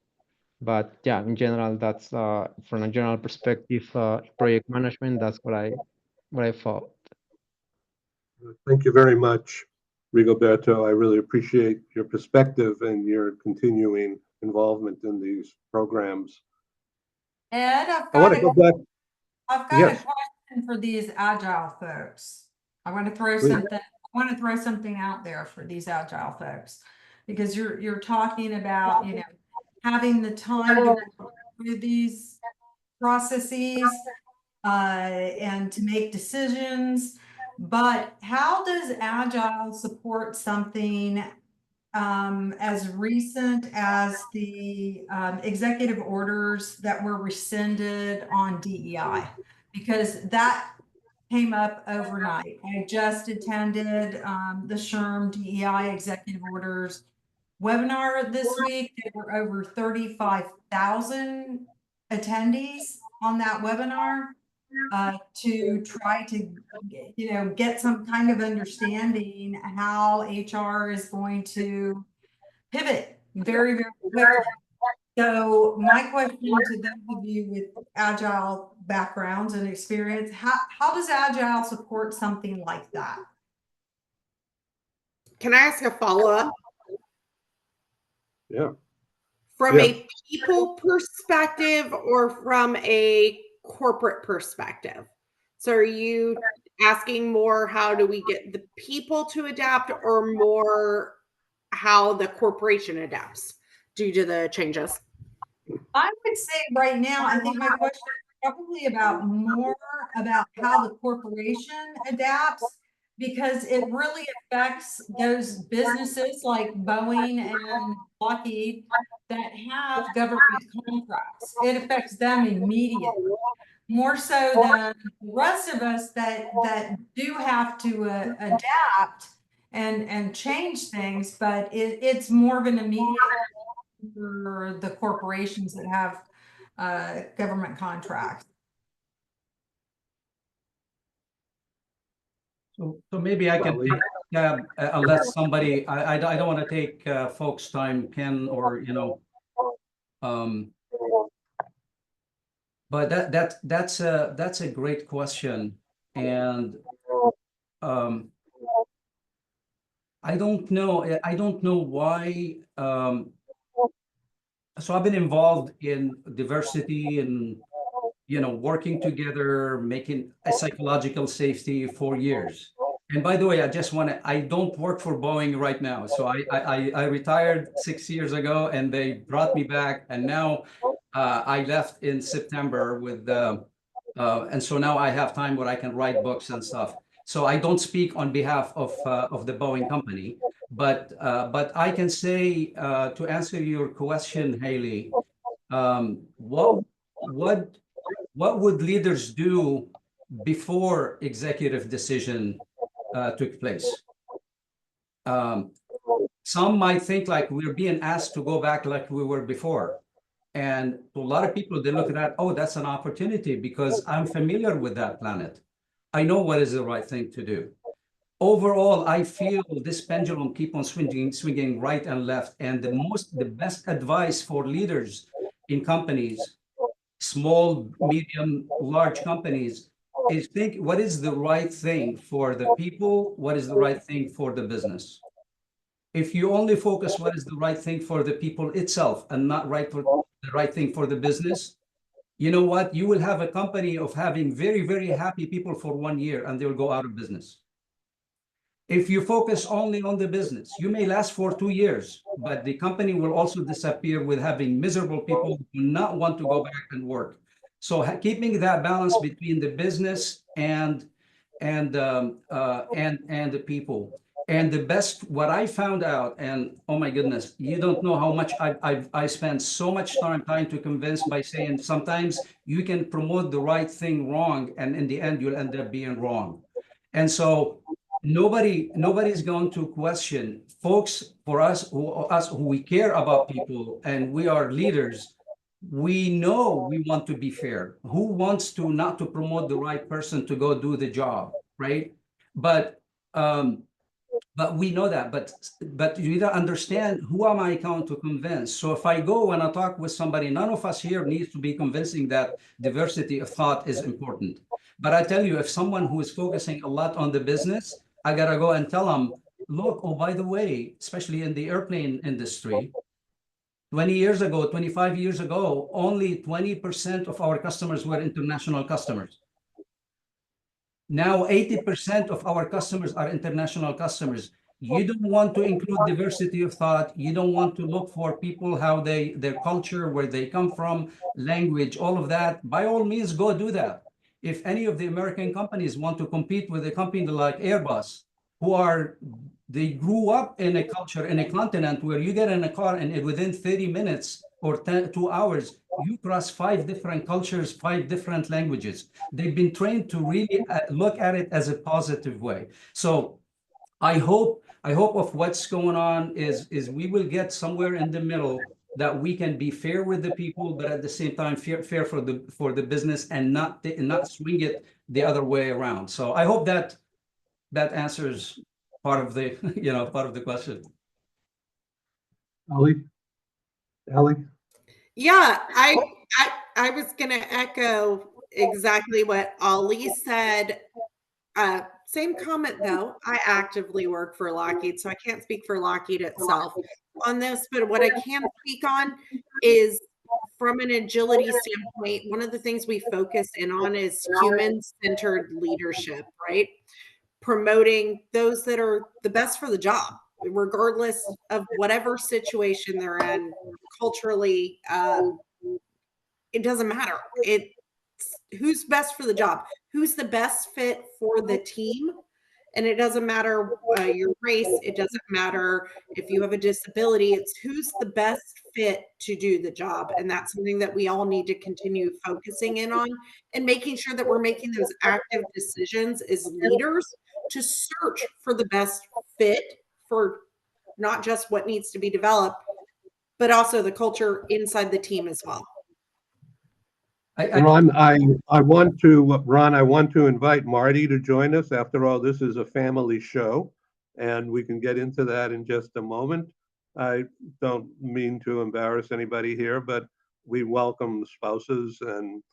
But yeah, in general, that's from a general perspective, project management. That's what I thought. Thank you very much, Rigoberto. I really appreciate your perspective and your continuing involvement in these programs. Ed, I want to go back. I've got a Yes, question for these agile folks. I want to throw please. something out there for these agile folks, because you're talking about, having the time to work through these processes and to make decisions. But how does agile support something as recent as the executive orders that were rescinded on DEI? Because that came up overnight. I just attended the SHRM DEI executive orders webinar this week. There were over 35,000 attendees on that webinar to try to get some kind of understanding how HR is going to pivot very, very quickly. So my question to those of you with agile backgrounds and experience, how does agile support something like that? Can I ask a follow-up? Yeah. From Yeah. a people perspective or from a corporate perspective? So are you asking more how do we get the people to adapt or more how the corporation adapts due to the changes? I would say right now, I think my question is probably about more about how the corporation adapts, because it really affects those businesses like Boeing and Lockheed that have government contracts. It affects them immediately, more so than the rest of us that do have to adapt and change things, but it's more of an immediate for the corporations that have government contracts. So maybe I can Well, take, unless somebody, I don't want to take folks' time, Ken, or, but that's a great question. And I don't know why. So I've been involved in diversity and working together, making a psychological safety for years. And by the way, I don't work for Boeing right now. So I retired 6 years ago and they brought me back. And now I left in September and so now I have time where I can write books and stuff. So I don't speak on behalf of the Boeing company, but I can say to answer your question, Haley, what what what would leaders do before executive decision took place? Some might think like we're being asked to go back like we were before. And to a lot of people, they look at that, oh, that's an opportunity because I'm familiar with that planet. I know what is the right thing to do. Overall, I feel this pendulum keep on swinging right and left. And the best advice for leaders in companies, small, medium, large companies, is think what is the right thing for the people, what is the right thing for the business. If you only focus what is the right thing for the people itself and not the right thing for the business, you know what? You will have a company of having very, very happy people for 1 year and they'll go out of business. If you focus only on the business, you may last for 2 years, but the company will also disappear with having miserable people who do not want to go back and work. So keeping that balance between the business and the people. And the best, what I found out, and oh my goodness, you don't know how much I spent so much time trying to convince by saying sometimes you can promote the right thing wrong, and in the end you'll end up being wrong. And so nobody's going to question, folks. For us who we care about people and we are leaders, we know we want to be fair. Who wants to not to promote the right person to go do the job, right? But we know that. But you gotta understand, who am I going to convince? So if I go and I talk with somebody, none of us here needs to be convincing that diversity of thought is important. But I tell you, if someone who is focusing a lot on the business, I gotta go and tell them, look, oh, by the way, especially in the airplane industry, 20 years ago, 25 years ago, only 20% of our customers were international customers. Now 80% of our customers are international customers. You don't want to include diversity of thought. You don't want to look for people, how their culture, where they come from, language, all of that. By all means, go do that. If any of the American companies want to compete with a company like Airbus, they grew up in a culture, in a continent where you get in a car and within 30 minutes or 2 hours, you cross 5 different cultures, 5 different languages. They've been trained to really look at it as a positive way. So I hope of what's going on is we will get somewhere in the middle, that we can be fair with the people, but at the same time fair for the business, and not swing it the other way around. So I hope that answers part of the part of the question. Ellie? Yeah, I was gonna echo exactly what Ali said. Same comment though. I actively work for Lockheed, so I can't speak for Lockheed itself on this, but what I can speak on is from an agility standpoint, one of the things we focus in on is human-centered leadership, right? Promoting those that are the best for the job, regardless of whatever situation they're in, culturally, it doesn't matter. It's who's best for the job, who's the best fit for the team. And it doesn't matter your race. It doesn't matter if you have a disability. It's who's the best fit to do the job. And that's something that we all need to continue focusing in on and making sure that we're making those active decisions as leaders to search for the best fit for not just what needs to be developed, but also the culture inside the team as well. Ron, I want to invite Marty to join us. After all, this is a family show, and we can get into that in just a moment. I don't mean to embarrass anybody here, but we welcome spouses and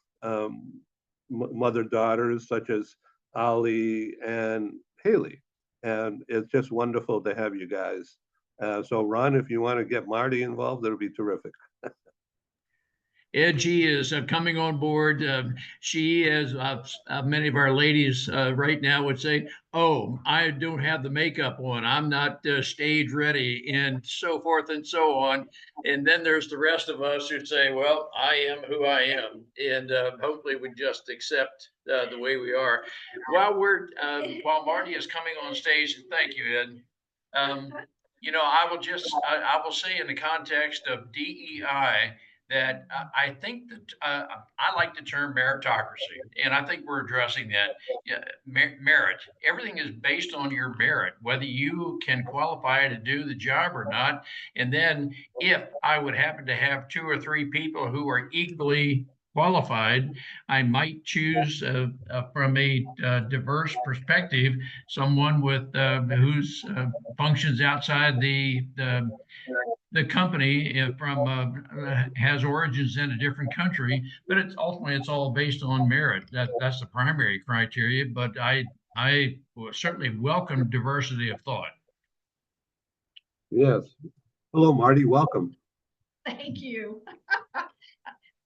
mother-daughters such as Ali and Haley. And it's just wonderful to have you guys. So Ron, if you want to get Marty involved, it'll be terrific. Edgy is coming on board. She, as many of our ladies right now would say, oh, I don't have the makeup on. I'm not stage ready, and so forth and so on. And then there's the rest of us who say, well, I am who I am. And hopefully we just accept the way we are. While Marty is coming on stage, and thank you, Ed. I will say in the context of DEI, that I think that I like the term meritocracy, and I think we're addressing that. Yeah, merit. Everything is based on your merit, whether you can qualify to do the job or not. And then, if I would happen to have 2 or 3 people who are equally qualified, I might choose from a diverse perspective someone with whose functions outside the company has origins in a different country, but it's all based on merit. That's the primary criteria. But I certainly welcome diversity of thought. Yes. Hello, Marty. Welcome. Thank you.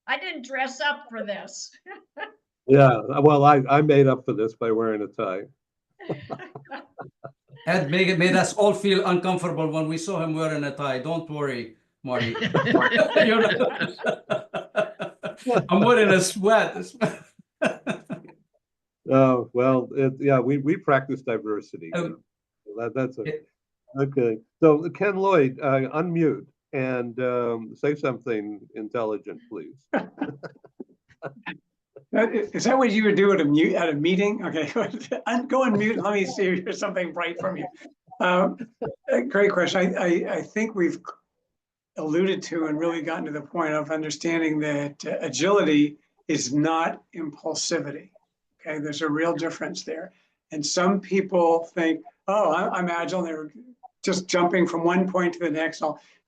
I didn't dress up for this. Yeah. Well, I made up for this by wearing a tie. Ed made us all feel uncomfortable when we saw him wearing a tie. Don't worry, Marty. I'm wearing a sweat. Oh, well, we practice diversity. That's it. Okay. So Ken Lloyd, unmute and say something intelligent, please. Is that what you would do at a meeting? Okay, go on mute. Let me see if there's something bright from you. Great question. I think we've alluded to and really gotten to the point of understanding that agility is not impulsivity. Okay, there's a real difference there. And some people think, oh, I'm agile. They're just jumping from one point to the next.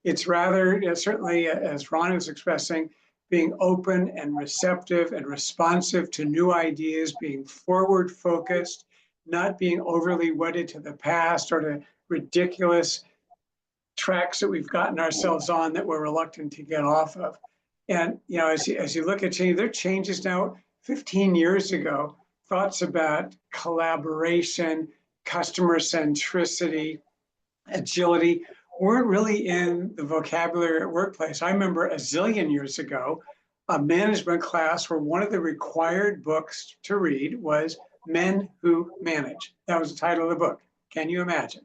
It's rather, certainly as Ron is expressing, being open and receptive and responsive to new ideas, being forward focused, not being overly wedded to the past or to ridiculous tracks that we've gotten ourselves on that we're reluctant to get off of. And as you look at change, there are changes now. 15 years ago, thoughts about collaboration, customer centricity, agility weren't really in the vocabulary at workplace. I remember a zillion years ago, a management class where one of the required books to read was Men Who Manage. That was the title of the book. Can you imagine?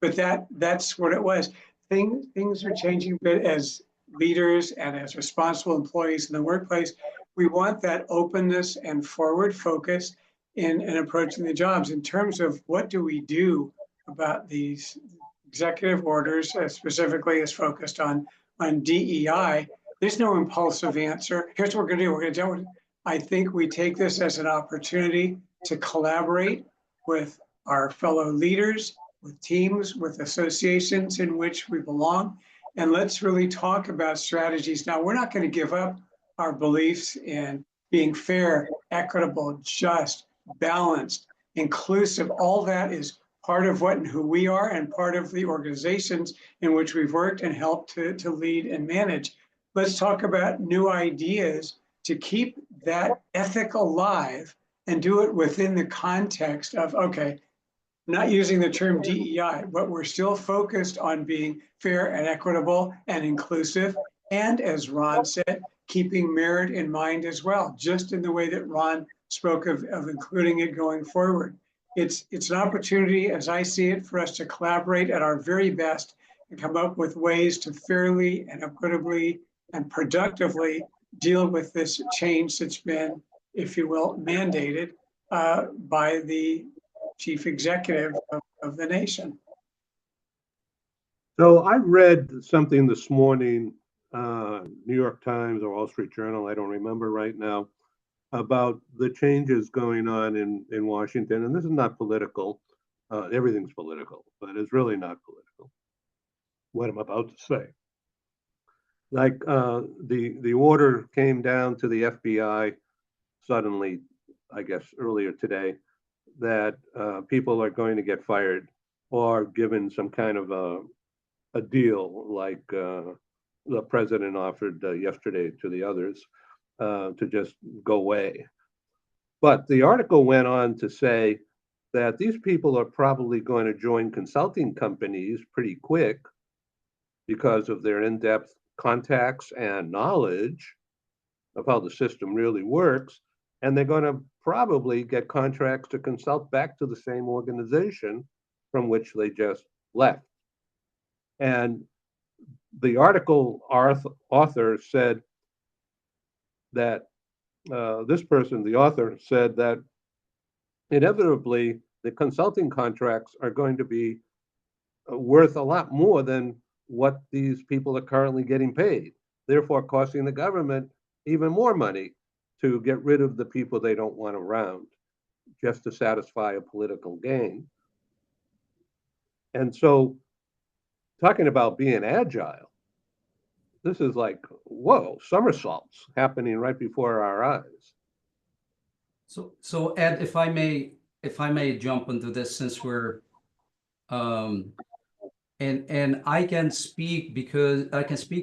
But that's what it was. Things are changing, but as leaders and as responsible employees in the workplace, we want that openness and forward focus in approaching the jobs in terms of what do we do about these executive orders, specifically is focused on DEI. There's no impulsive answer. Here's what we're going to do. We're going to do. I think we take this as an opportunity to collaborate with our fellow leaders, with teams, with associations in which we belong, And let's really talk about strategies. Now, we're not going to give up our beliefs in being fair, equitable, just, balanced, inclusive. All that is part of what and who we are and part of the organizations in which we've worked and helped to lead and manage. Let's talk about new ideas to keep that ethic alive and do it within the context of, okay, not using the term DEI, but we're still focused on being fair and equitable and inclusive. And as Ron said, keeping merit in mind as well, just in the way that Ron spoke of including it going forward. It's an opportunity, as I see it, for us to collaborate at our very best and come up with ways to fairly and equitably and productively deal with this change that's been, if you will, mandated by the chief executive of the nation. So I read something this morning, New York Times or Wall Street Journal, I don't remember right now, about the changes going on in Washington. And this is not political. Everything's political, but it's really not political, what I'm about to say. Like the order came down to the FBI suddenly, I guess earlier today, that people are going to get fired or given some kind of a deal like the president offered yesterday to the others to just go away. But the article went on to say that these people are probably going to join consulting companies pretty quick because of their in-depth contacts and knowledge of how the system really works. And they're going to probably get contracts to consult back to the same organization from which they just left. And the article author said that this person, the author, said that inevitably the consulting contracts are going to be worth a lot more than what these people are currently getting paid, therefore costing the government even more money to get rid of the people they don't want around just to satisfy a political gain. And so talking about being agile, this is like, whoa, somersaults happening right before our eyes. So Ed, if I may jump into this, since we're and I can speak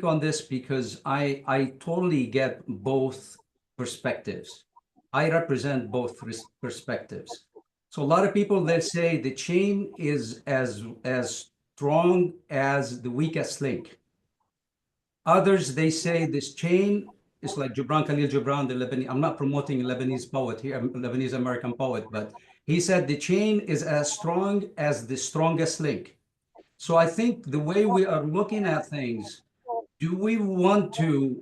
on this because I totally get both perspectives. I represent both perspectives. So a lot of people, they say the chain is as strong as the weakest link. Others, they say this chain is like Gibran Khalil Gibran, the Lebanese. I'm not promoting a Lebanese poet here, Lebanese American poet, but he said the chain is as strong as the strongest link. So I think the way we are looking at things, do we want to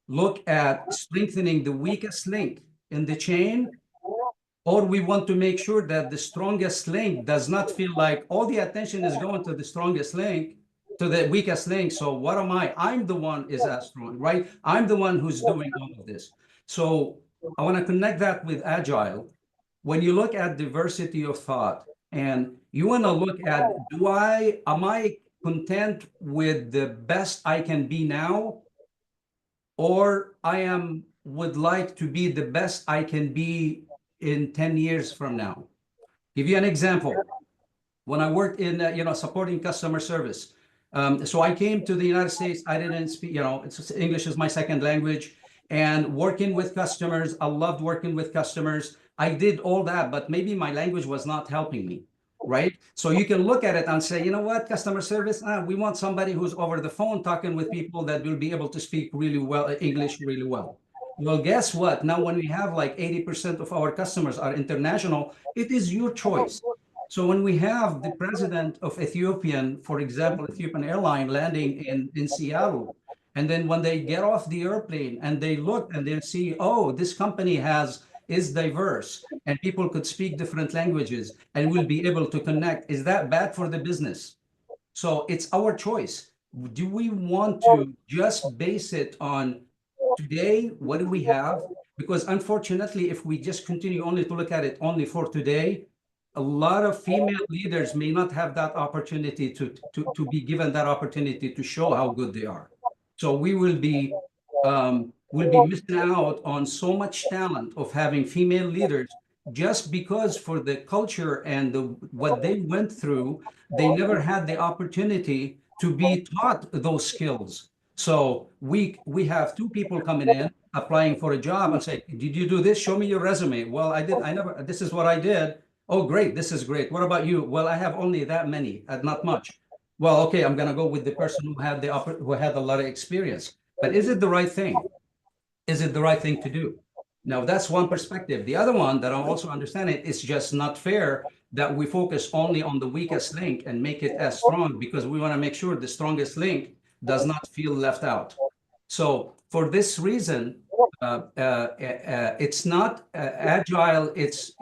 look at strengthening the weakest link in the chain, or we want to make sure that the strongest link does not feel like all the attention is going to the strongest link, to the weakest link? So what am I? I'm the one is as strong, right? I'm the one who's doing all of this. So I want to connect that with agile. When you look at diversity of thought and you want to look at, am I content with the best I can be now, or would like to be the best I can be in 10 years from now? Give you an example. When I worked in, supporting customer service, so I came to the United States. I didn't speak, English is my second language, and working with customers, I loved working with customers. I did all that, but maybe my language was not helping me, right? So you can look at it and say, you know what, customer service, we want somebody who's over the phone talking with people that will be able to speak really well, English really well. Well, guess what? Now, when we have like 80% of our customers are international, it is your choice. So when we have the president of for example, Ethiopian airline landing in Seattle, and then when they get off the airplane and they look and they see, oh, this company is diverse and people could speak different languages and will be able to connect, is that bad for the business? So it's our choice. Do we want to just base it on today? What do we have? Because unfortunately, if we just continue only to look at it only for today, a lot of female leaders may not have that opportunity to be given that opportunity to show how good they are. So we'll be missing out on so much talent of having female leaders just because for the culture and what they went through, they never had the opportunity to be taught those skills. So we have two people coming in applying for a job and say, did you do this? Show me your resume. Well, I did. I never, this is what I did. Oh, great. This is great. What about you? Well, I have only that many, not much. Well, okay, I'm going to go with the person who had who had a lot of experience. But is it the right thing? Is it the right thing to do? Now, that's one perspective. The other one that I'm also understanding, it's just not fair that we focus only on the weakest link and make it as strong, because we want to make sure the strongest link does not feel left out. So for this reason, it's not agile. It's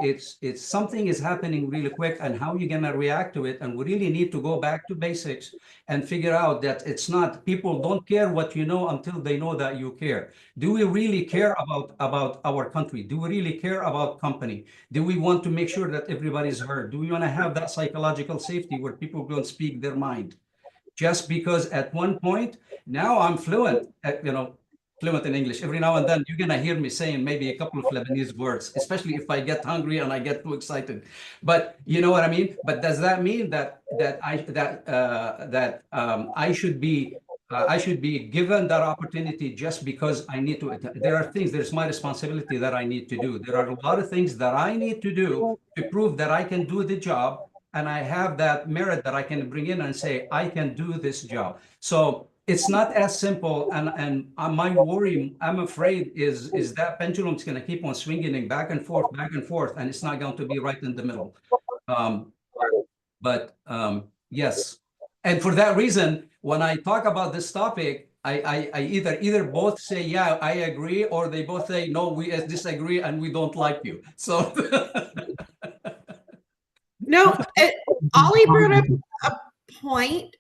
something is happening really quick, and how you're gonna react to it. And we really need to go back to basics and figure out that it's not, people don't care what you know until they know that you care. Do we really care about our country? Do we really care about company? Do we want to make sure that everybody's heard? Do we want to have that psychological safety where people don't speak their mind? Just because at one point, now I'm fluent at, fluent in English. Every now and then you're gonna hear me saying maybe a couple of Lebanese words, especially if I get hungry and I get too excited. But you know what I mean? But does that mean that I should be given that opportunity just because I need to? There are things, there's my responsibility that I need to do. There are a lot of things that I need to do to prove that I can do the job, and I have that merit that I can bring in and say, I can do this job. So it's not as simple. And my worry, I'm afraid, is that pendulum's going to keep on swinging back and forth, and it's not going to be right in the middle. Yes. And for that reason, when I talk about this topic, I either both say, yeah, I agree, or they both say, no, we disagree and we don't like you. So No, Ollie brought up a point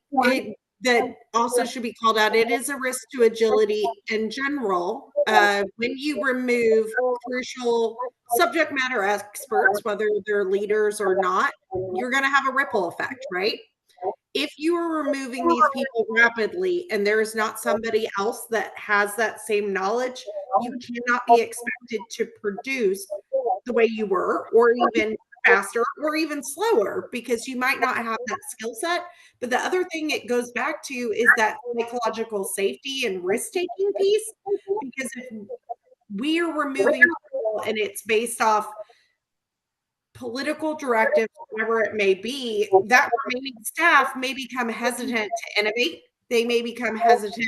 that also should be called out. It is a risk to agility in general. When you remove crucial subject matter experts, whether they're leaders or not, you're going to have a ripple effect, right? If you are removing these people rapidly and there is not somebody else that has that same knowledge, you cannot be expected to produce the way you were, or even faster, or even slower, because you might not have that skill set. But the other thing it goes back to is that psychological safety and risk-taking piece, because if we are removing people and it's based off political directives, whatever it may be, that remaining staff may become hesitant to innovate. They may become hesitant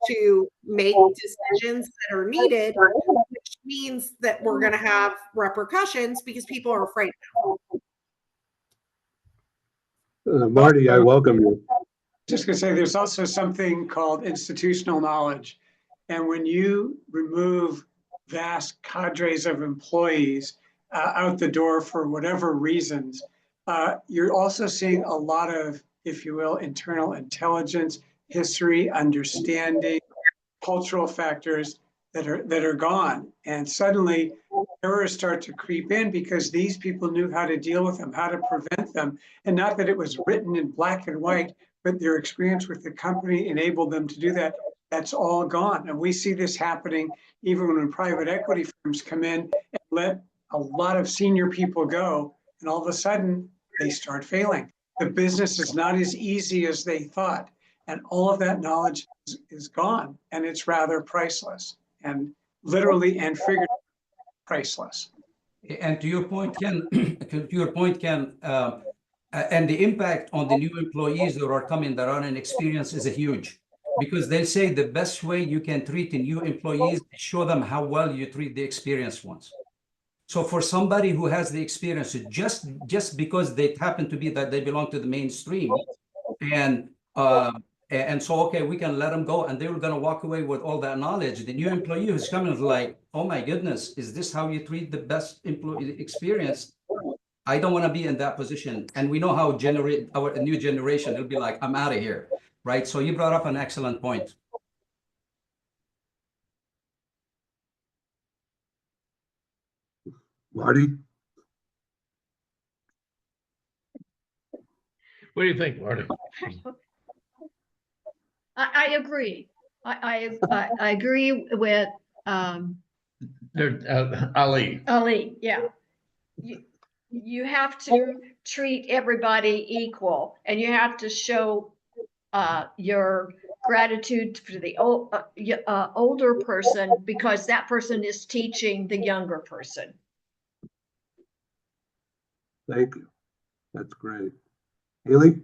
to make decisions that are needed, which means that we're going to have repercussions because people are afraid. Marty, I welcome you. Just going to say, there's also something called institutional knowledge. And when you remove vast cadres of employees out the door for whatever reasons, you're also seeing a lot of, if you will, internal intelligence, history, understanding, cultural factors that are gone. And suddenly errors start to creep in because these people knew how to deal with them, how to prevent them. And not that it was written in black and white, but their experience with the company enabled them to do that. That's all gone. And we see this happening even when private equity firms come in and let a lot of senior people go, and all of a sudden they start failing. The business is not as easy as they thought. And all of that knowledge is gone, and it's rather priceless, and literally and figuratively priceless. And to your point, Ken, and the impact on the new employees that are coming, that are inexperienced, is huge, because they say the best way you can treat the new employees is show them how well you treat the experienced ones. So for somebody who has the experience, just because they happen to be that they belong to the mainstream, and so, okay, we can let them go, and they were going to walk away with all that knowledge. The new employee who's coming is like, oh my goodness, is this how you treat the best employee experience? I don't want to be in that position. And we know how our new generation, it'll be like, I'm out of here, right? So you brought up an excellent point. Marty? What do you think, Marty? I agree. I agree with Ali. Ali, yeah. You have to treat everybody equal, and you have to show your gratitude for the older person, because that person is teaching the younger person. Thank you. That's great. Haley?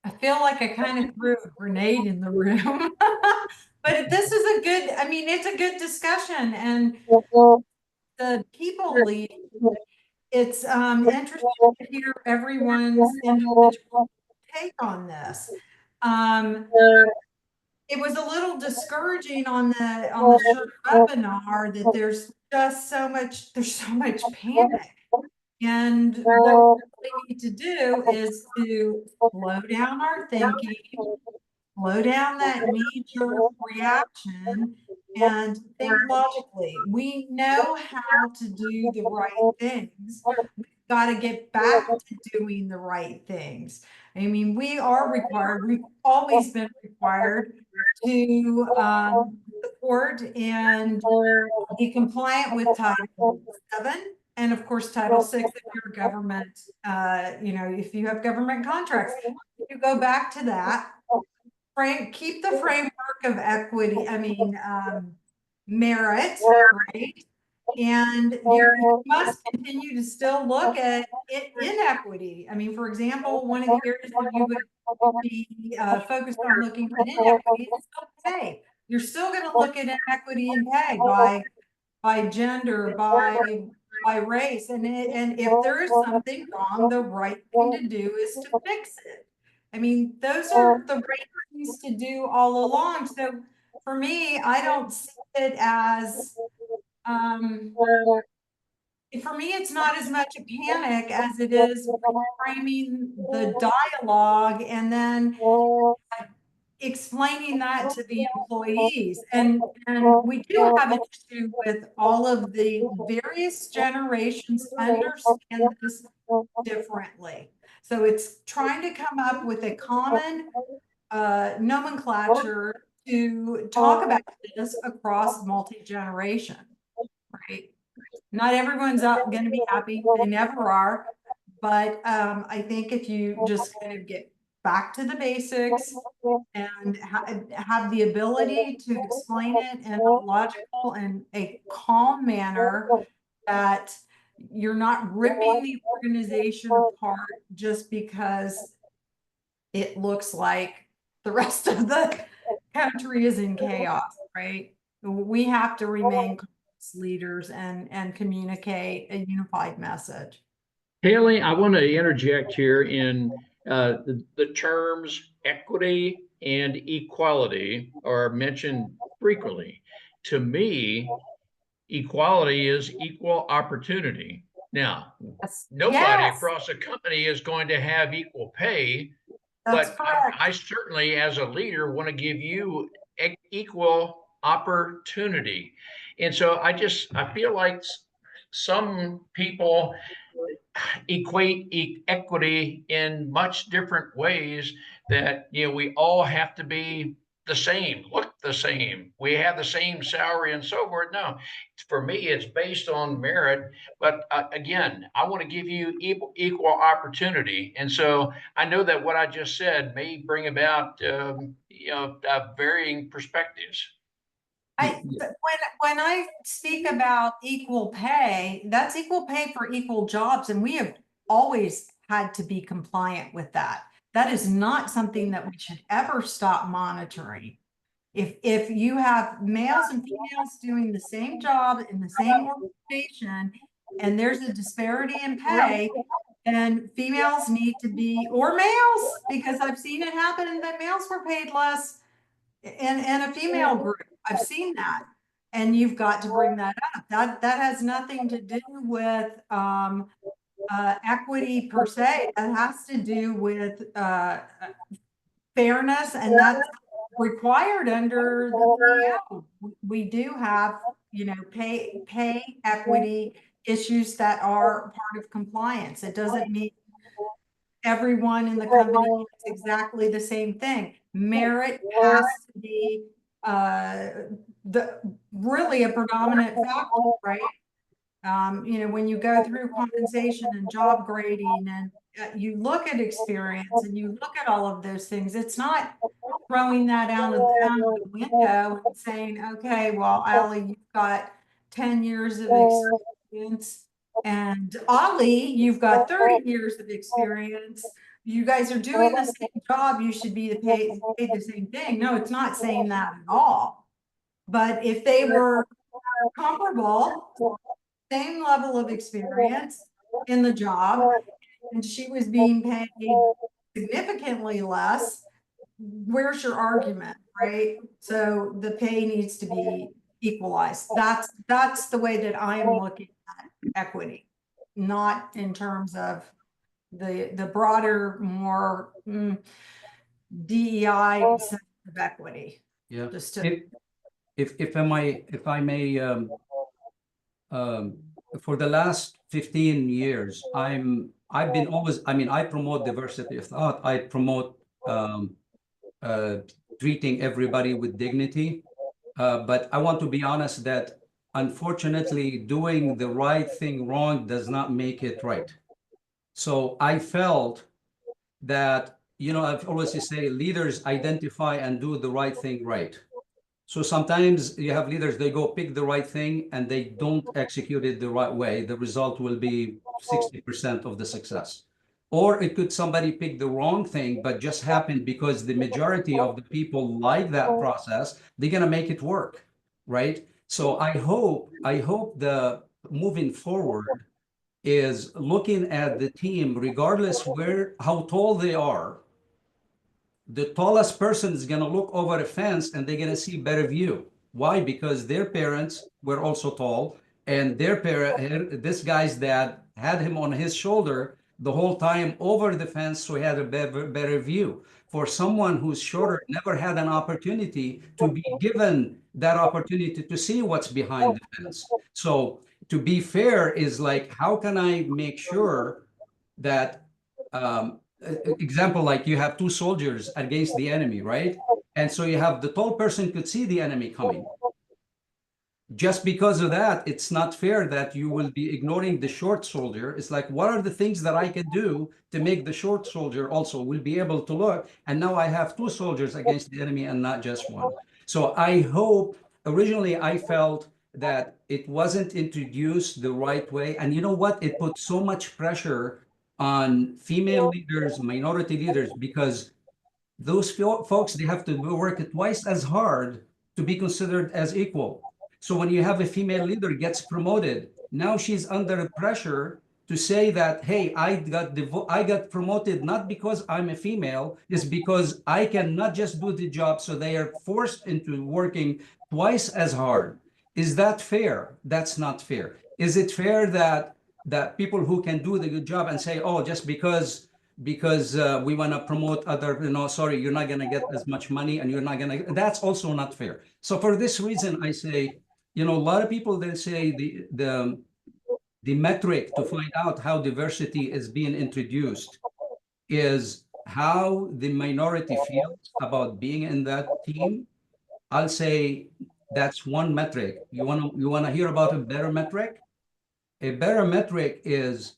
I feel like I kind of threw a grenade in the room. But this is a good, I mean, it's a good discussion, and the people lead. It's interesting to hear everyone's individual take on this. It was a little discouraging on the short webinar that there's so much panic. And what we need to do is to slow down our thinking, slow down that knee-jerk reaction, and think logically. We know how to do the right things. We've got to get back to doing the right things. I mean, we've always been required to support and be compliant with Title VII, and of course Title VI if you're government, if you have government contracts. You go back to that. Keep the framework of equity, merit, right? And you must continue to still look at inequity. I mean, for example, one of the areas that you would be focused on looking at inequity is still pay. You're still going to look at inequity in pay by gender, by race, and if there is something wrong, the right thing to do is to fix it. I mean, those are the right things to do all along. So for me, I don't see it as, for me, it's not as much a panic as it is framing the dialogue and then explaining that to the employees. And we do have an issue with all of the various generations understand this differently. So it's trying to come up with a common nomenclature to talk about this across multi-generation, right? Not everyone's going to be happy. They never are. But I think if you just kind of get back to the basics and have the ability to explain it in a logical and a calm manner, that you're not ripping the organization apart just because it looks like the rest of the country is in chaos, right? We have to remain leaders and communicate a unified message. Haley, I want to interject here in the terms equity and equality are mentioned frequently. To me, equality is equal opportunity. Now, nobody across the company is going to have equal pay, but I certainly, as a leader, want to give you equal opportunity. And so I feel like some people equate equity in much different ways, that we all have to be the same, look the same, we have the same salary and so forth. No, for me it's based on merit. But again, I want to give you equal opportunity. And so I know that what I just said may bring about varying perspectives. When I speak about equal pay, that's equal pay for equal jobs, and we have always had to be compliant with that. That is not something that we should ever stop monitoring. If you have males and females doing the same job in the same organization, and there's a disparity in pay, then females need to be, or males, because I've seen it happen that males were paid less in a female group. I've seen that. And you've got to bring that up. That has nothing to do with equity per se. That has to do with fairness, and that's required under the PO. We do have, pay equity issues that are part of compliance. It doesn't mean everyone in the company gets exactly the same thing. Merit has to be really a predominant factor, right? You know, when you go through compensation and job grading and you look at experience and you look at all of those things, it's not throwing that out of the window and saying, okay, well, Ally, you've got 10 years of experience, and Ollie, you've got 30 years of experience. You guys are doing the same job. You should be paid the same thing. No, it's not saying that at all. But if they were comparable, same level of experience in the job, and she was being paid significantly less, where's your argument, right? So the pay needs to be equalized. That's the way that I am looking at equity, not in terms of the broader, more DEI sense of equity. Yeah. Just to If I may, for the last 15 years, I've been always, I mean, I promote diversity of thought. I promote treating everybody with dignity. But I want to be honest that unfortunately, doing the right thing wrong does not make it right. So I felt that, you know, I've always say leaders identify and do the right thing right. So sometimes you have leaders, they go pick the right thing and they don't execute it the right way. The result will be 60% of the success. Or it could somebody pick the wrong thing, but just happened because the majority of the people like that process, they're gonna make it work, right? So I hope the moving forward is looking at the team, regardless how tall they are. The tallest person is going to look over a fence and they're going to see better view. Why? Because their parents were also tall, and this guy's dad had him on his shoulder the whole time over the fence, so he had a better view. For someone who's shorter, never had an opportunity to be given that opportunity to see what's behind the fence. So to be fair is like, how can I make sure that example, like you have two soldiers against the enemy, right? And so you have the tall person could see the enemy coming. Just because of that, it's not fair that you will be ignoring the short soldier. It's like, what are the things that I can do to make the short soldier also will be able to look? And now I have two soldiers against the enemy and not just one. So I hope, originally I felt that it wasn't introduced the right way. And you know what? It put so much pressure on female leaders, minority leaders, because those folks, they have to work twice as hard to be considered as equal. So when you have a female leader gets promoted, now she's under pressure to say that, hey, I got promoted not because I'm a female, it's because I can not just do the job. So they are forced into working twice as hard. Is that fair? That's not fair. Is it fair that people who can do the good job and say, oh, just because we want to promote other, sorry, you're not going to get as much money and you're not going to, that's also not fair. So for this reason, I say, a lot of people, they say the metric to find out how diversity is being introduced is how the minority feels about being in that team. I'll say that's one metric. You want to hear about a better metric? A better metric is,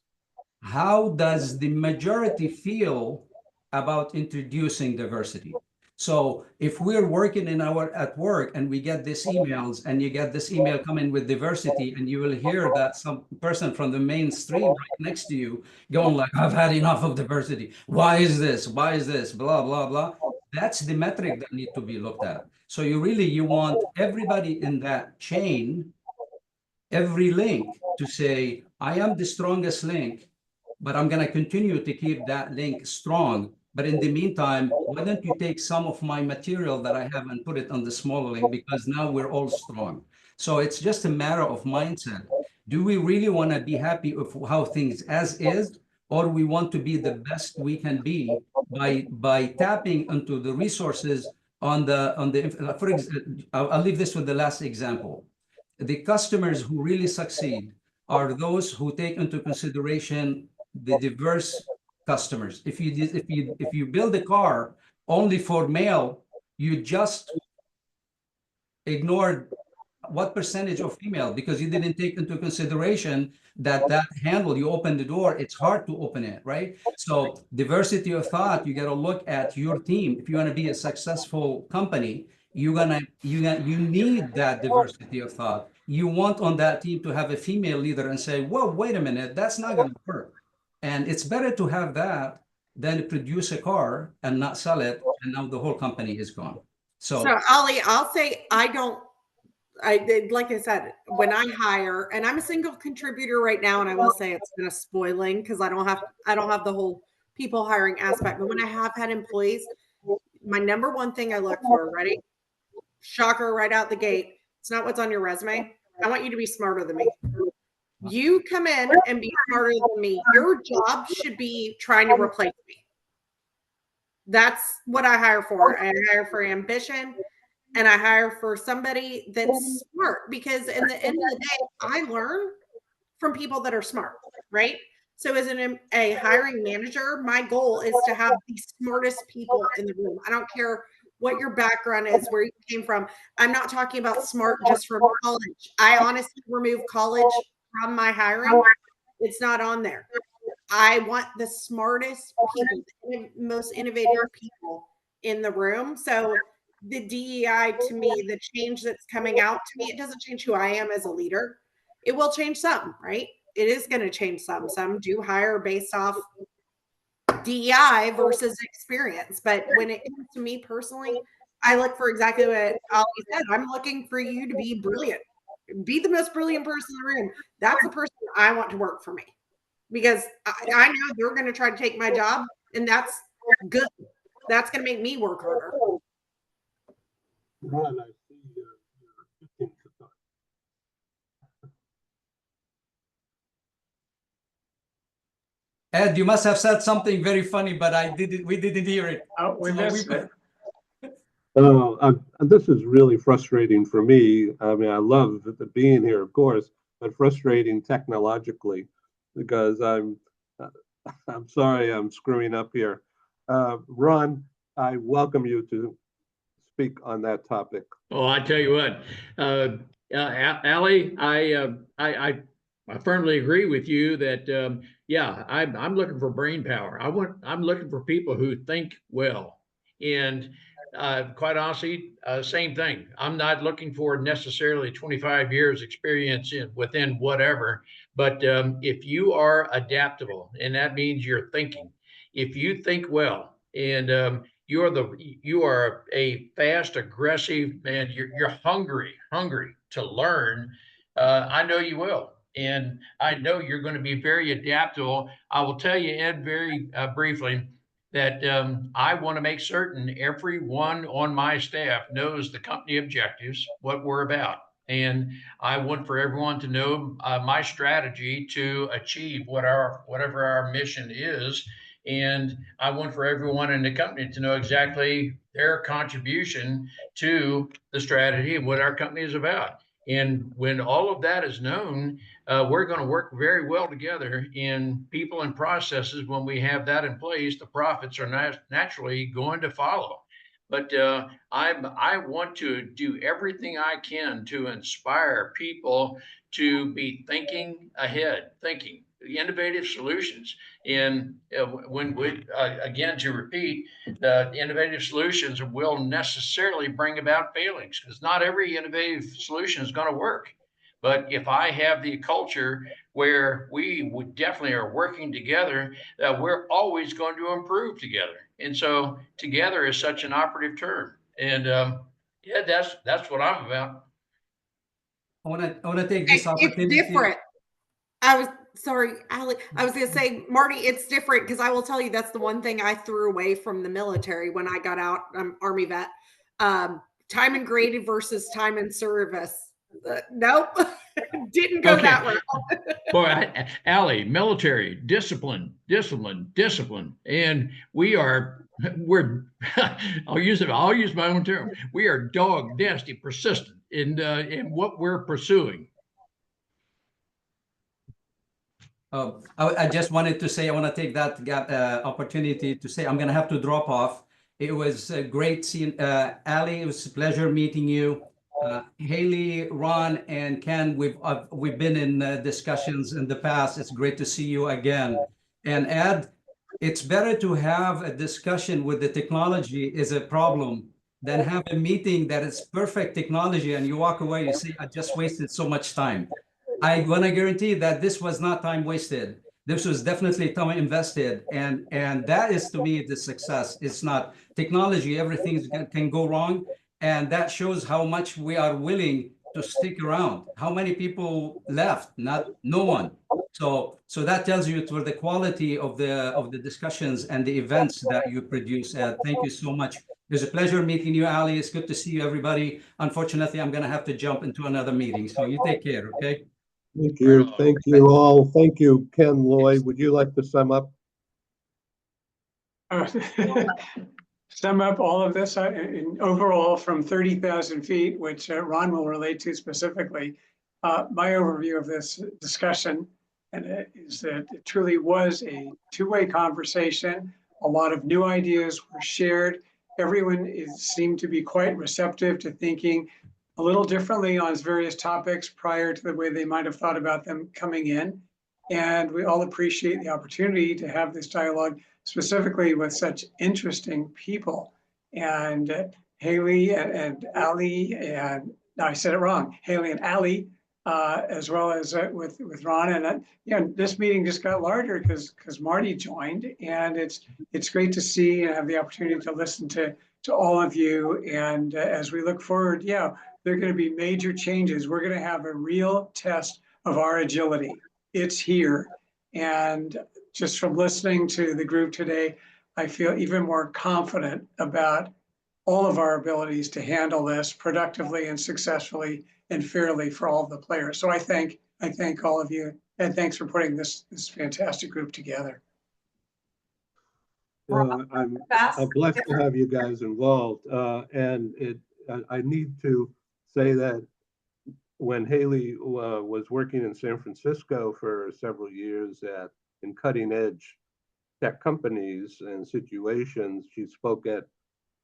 how does the majority feel about introducing diversity? So if we're working at work and we get these emails and you get this email coming with diversity, and you will hear that some person from the mainstream right next to you going like, I've had enough of diversity. Why is this? Why is this? Blah, blah, blah. That's the metric that need to be looked at. So you want everybody in that chain, every link, to say, I am the strongest link, but I'm going to continue to keep that link strong. But in the meantime, why don't you take some of my material that I have and put it on the smaller link, because now we're all strong. So it's just a matter of mindset. Do we really want to be happy with how things as is, or we want to be the best we can be by tapping into the resources for example, I'll leave this with the last example. The customers who really succeed are those who take into consideration the diverse customers. If you build a car only for male, you just ignored what percentage of female, because you didn't take into consideration that handle, you open the door, it's hard to open it, right? So diversity of thought, you got to look at your team. If you want to be a successful company, you need that diversity of thought. You want on that team to have a female leader and say, whoa, wait a minute, that's not going to work. And it's better to have that than produce a car and not sell it, and now the whole company is gone. So Ali, I'll say like I said, when I hire, and I'm a single contributor right now, and I will say it's been a spoiling because I don't have the whole people hiring aspect. But when I have had employees, my number one thing I look for, ready? Shocker right out the gate. It's not what's on your resume. I want you to be smarter than me. You come in and be smarter than me. Your job should be trying to replace me. That's what I hire for. I hire for ambition. And I hire for somebody that's smart, because in the end of the day, I learn from people that are smart, right? So as a hiring manager, my goal is to have the smartest people in the room. I don't care what your background is, where you came from. I'm not talking about smart just from college. I honestly remove college from my hiring. It's not on there. I want the smartest people, the most innovative people in the room. So the DEI, to me, the change that's coming out to me, it doesn't change who I am as a leader. It will change some, right? It is going to change some. Some do hire based off DEI versus experience. But when it comes to me personally, I look for exactly what Ali said. I'm looking for you to be brilliant, be the most brilliant person in the room. That's the person I want to work for me, because I know they're going to try to take my job, and that's good. That's going to make me work harder. Ron, I see your 15 seconds. Ed, you must have said something very funny, but we didn't hear it. We missed it. This is really frustrating for me. I mean, I love being here, of course, but frustrating technologically, because I'm sorry I'm screwing up here. Ron, I welcome you to speak on that topic. Oh, I tell you what, Ali, I firmly agree with you that yeah, I'm looking for brain power. I'm looking for people who think well, and quite honestly, same thing. I'm not looking for necessarily 25 years experience within whatever, but if you are adaptable, and that means you're thinking, if you think well, and you are a fast, aggressive man. You're hungry to learn. I know you will, and I know you're going to be very adaptable. I will tell you, Ed, very briefly, that I want to make certain everyone on my staff knows the company objectives, what we're about. And I want for everyone to know my strategy to achieve whatever our mission is. And I want for everyone in the company to know exactly their contribution to the strategy and what our company is about. And when all of that is known, we're going to work very well together in people and processes. When we have that in place, the profits are naturally going to follow. But I want to do everything I can to inspire people to be thinking ahead, thinking innovative solutions. And when we, again, to repeat, the innovative solutions will necessarily bring about failings, because not every innovative solution is going to work. But if I have the culture where we would definitely are working together, we're always going to improve together. And so together is such an operative term. And yeah, that's what I'm about. I want to take this opportunity. It's different. Sorry, Ali. I was going to say, Marty, it's different, because I will tell you that's the one thing I threw away from the military when I got out. I'm Army vet. Time and grade versus time and service. Nope, didn't go that route. Boy, Ali, military discipline, and we're I'll use my own term. We are dog nasty persistent in what we're pursuing. I just wanted to say, I want to take that opportunity to say I'm going to have to drop off. It was great seeing Ali. It was a pleasure meeting you. Haley, Ron, and Ken, we've been in discussions in the past. It's great to see you again. And Ed, it's better to have a discussion with the technology is a problem than have a meeting that is perfect technology and you walk away, you say, I just wasted so much time. I want to guarantee that this was not time wasted. This was definitely time invested, and that is to me the success. It's not technology; everything can go wrong, and that shows how much we are willing to stick around. How many people left? No one. So that tells you for the quality of the discussions and the events that you produce. Thank you so much. It was a pleasure meeting you, Ali. It's good to see you, everybody. Unfortunately, I'm going to have to jump into another meeting. So you take care, okay? Thank Right you. on. Thank you all. Thank you, Ken Lloyd. Would you like to sum up? Sum up all of this in overall from 30,000 feet, which Ron will relate to specifically. My overview of this discussion is that it truly was a two-way conversation. A lot of new ideas were shared. Everyone seemed to be quite receptive to thinking a little differently on various topics prior to the way they might have thought about them coming in. And we all appreciate the opportunity to have this dialogue specifically with such interesting people. And Haley and Ali, and no, I said it wrong, Haley and Ali, as well as with Ron. And this meeting just got larger because Marty joined, and it's great to see and have the opportunity to listen to all of you. And as we look forward, there are going to be major changes. We're going to have a real test of our agility. It's here. And just from listening to the group today, I feel even more confident about all of our abilities to handle this productively and successfully and fairly for all of the players. So I thank all of you, and thanks for putting this fantastic group together. I'm blessed to have you guys involved. And I need to say that when Haley was working in San Francisco for several years in cutting edge tech companies and situations, she spoke at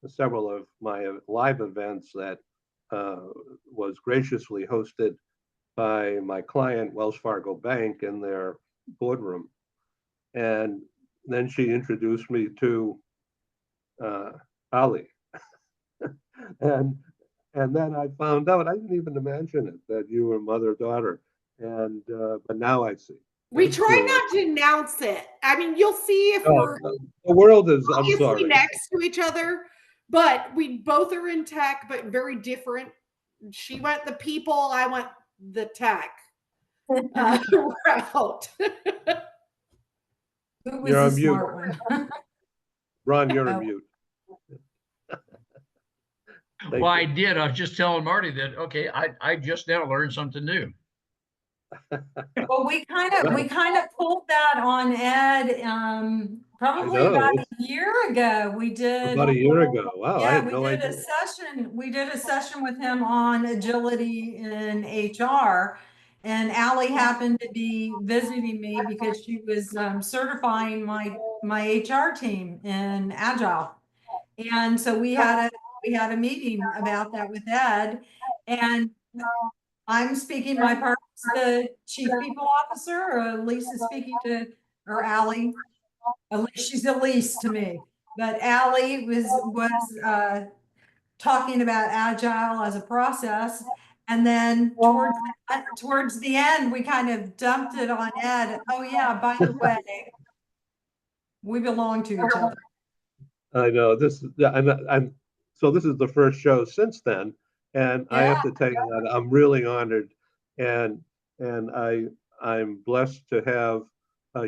several of my live events that was graciously hosted by my client, Wells Fargo Bank, in their boardroom. And then she introduced me to Ali. And then I found out, I didn't even imagine it, that you were mother-daughter. And but now I see. We try not to announce it. I mean, you'll see if we're the world is, I'm obviously sorry, next to each other, but we both are in tech, but very different. She went the people, I went the tech route. Who was You're the on mute. smart one? Ron, you're on mute. Well, I did. I was just telling Marty that, okay, I just now learned something new. Well, we kind of pulled that on Ed probably about a year ago. We did about a year ago. Wow, I had no idea. We did a session with him on agility in HR, and Ali happened to be visiting me because she was certifying my HR team in Agile, and so we had a meeting about that with Ed, and I'm speaking my part as the chief people officer, or Elise is speaking to, or Ali. She's Elise to me, but Ali was talking about agile as a process, and then towards the end, we kind of dumped it on Ed. Oh yeah, by the way, we belong to each other. I know this. I'm so this is the first show since then, and I have to tell you that I'm really honored, and I'm blessed to have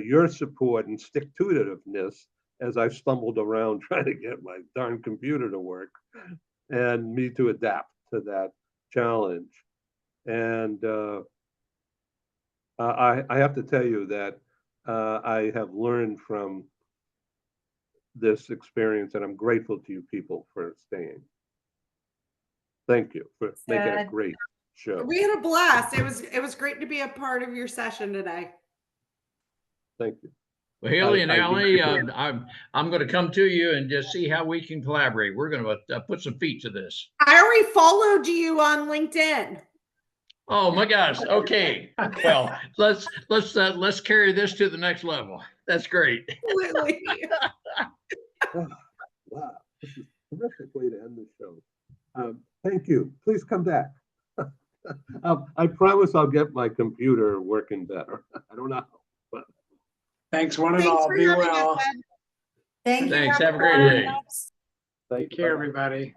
your support and stick-to-itiveness as I've stumbled around trying to get my darn computer to work, and me to adapt to that challenge. And I have to tell you that I have learned from this experience, and I'm grateful to you people for staying. Thank you for making a great show. We had a blast. It was great to be a part of your session today. Thank you. Well, Haley and I Allie, need to I'm going to come to you and just see how we can collaborate. We're going to put some feet to this. I already followed you on LinkedIn. Oh my gosh. Okay. Well, let's carry this to the next level. That's great. Absolutely. Oh, wow, this is a terrific way to end the show. Thank you. Please come back. I promise I'll get my computer working better. I don't know. But Thanks one and Thanks all. for Be having us, well. Ed. Thank you. Thanks. Have a great everyone. day. Take care, everybody.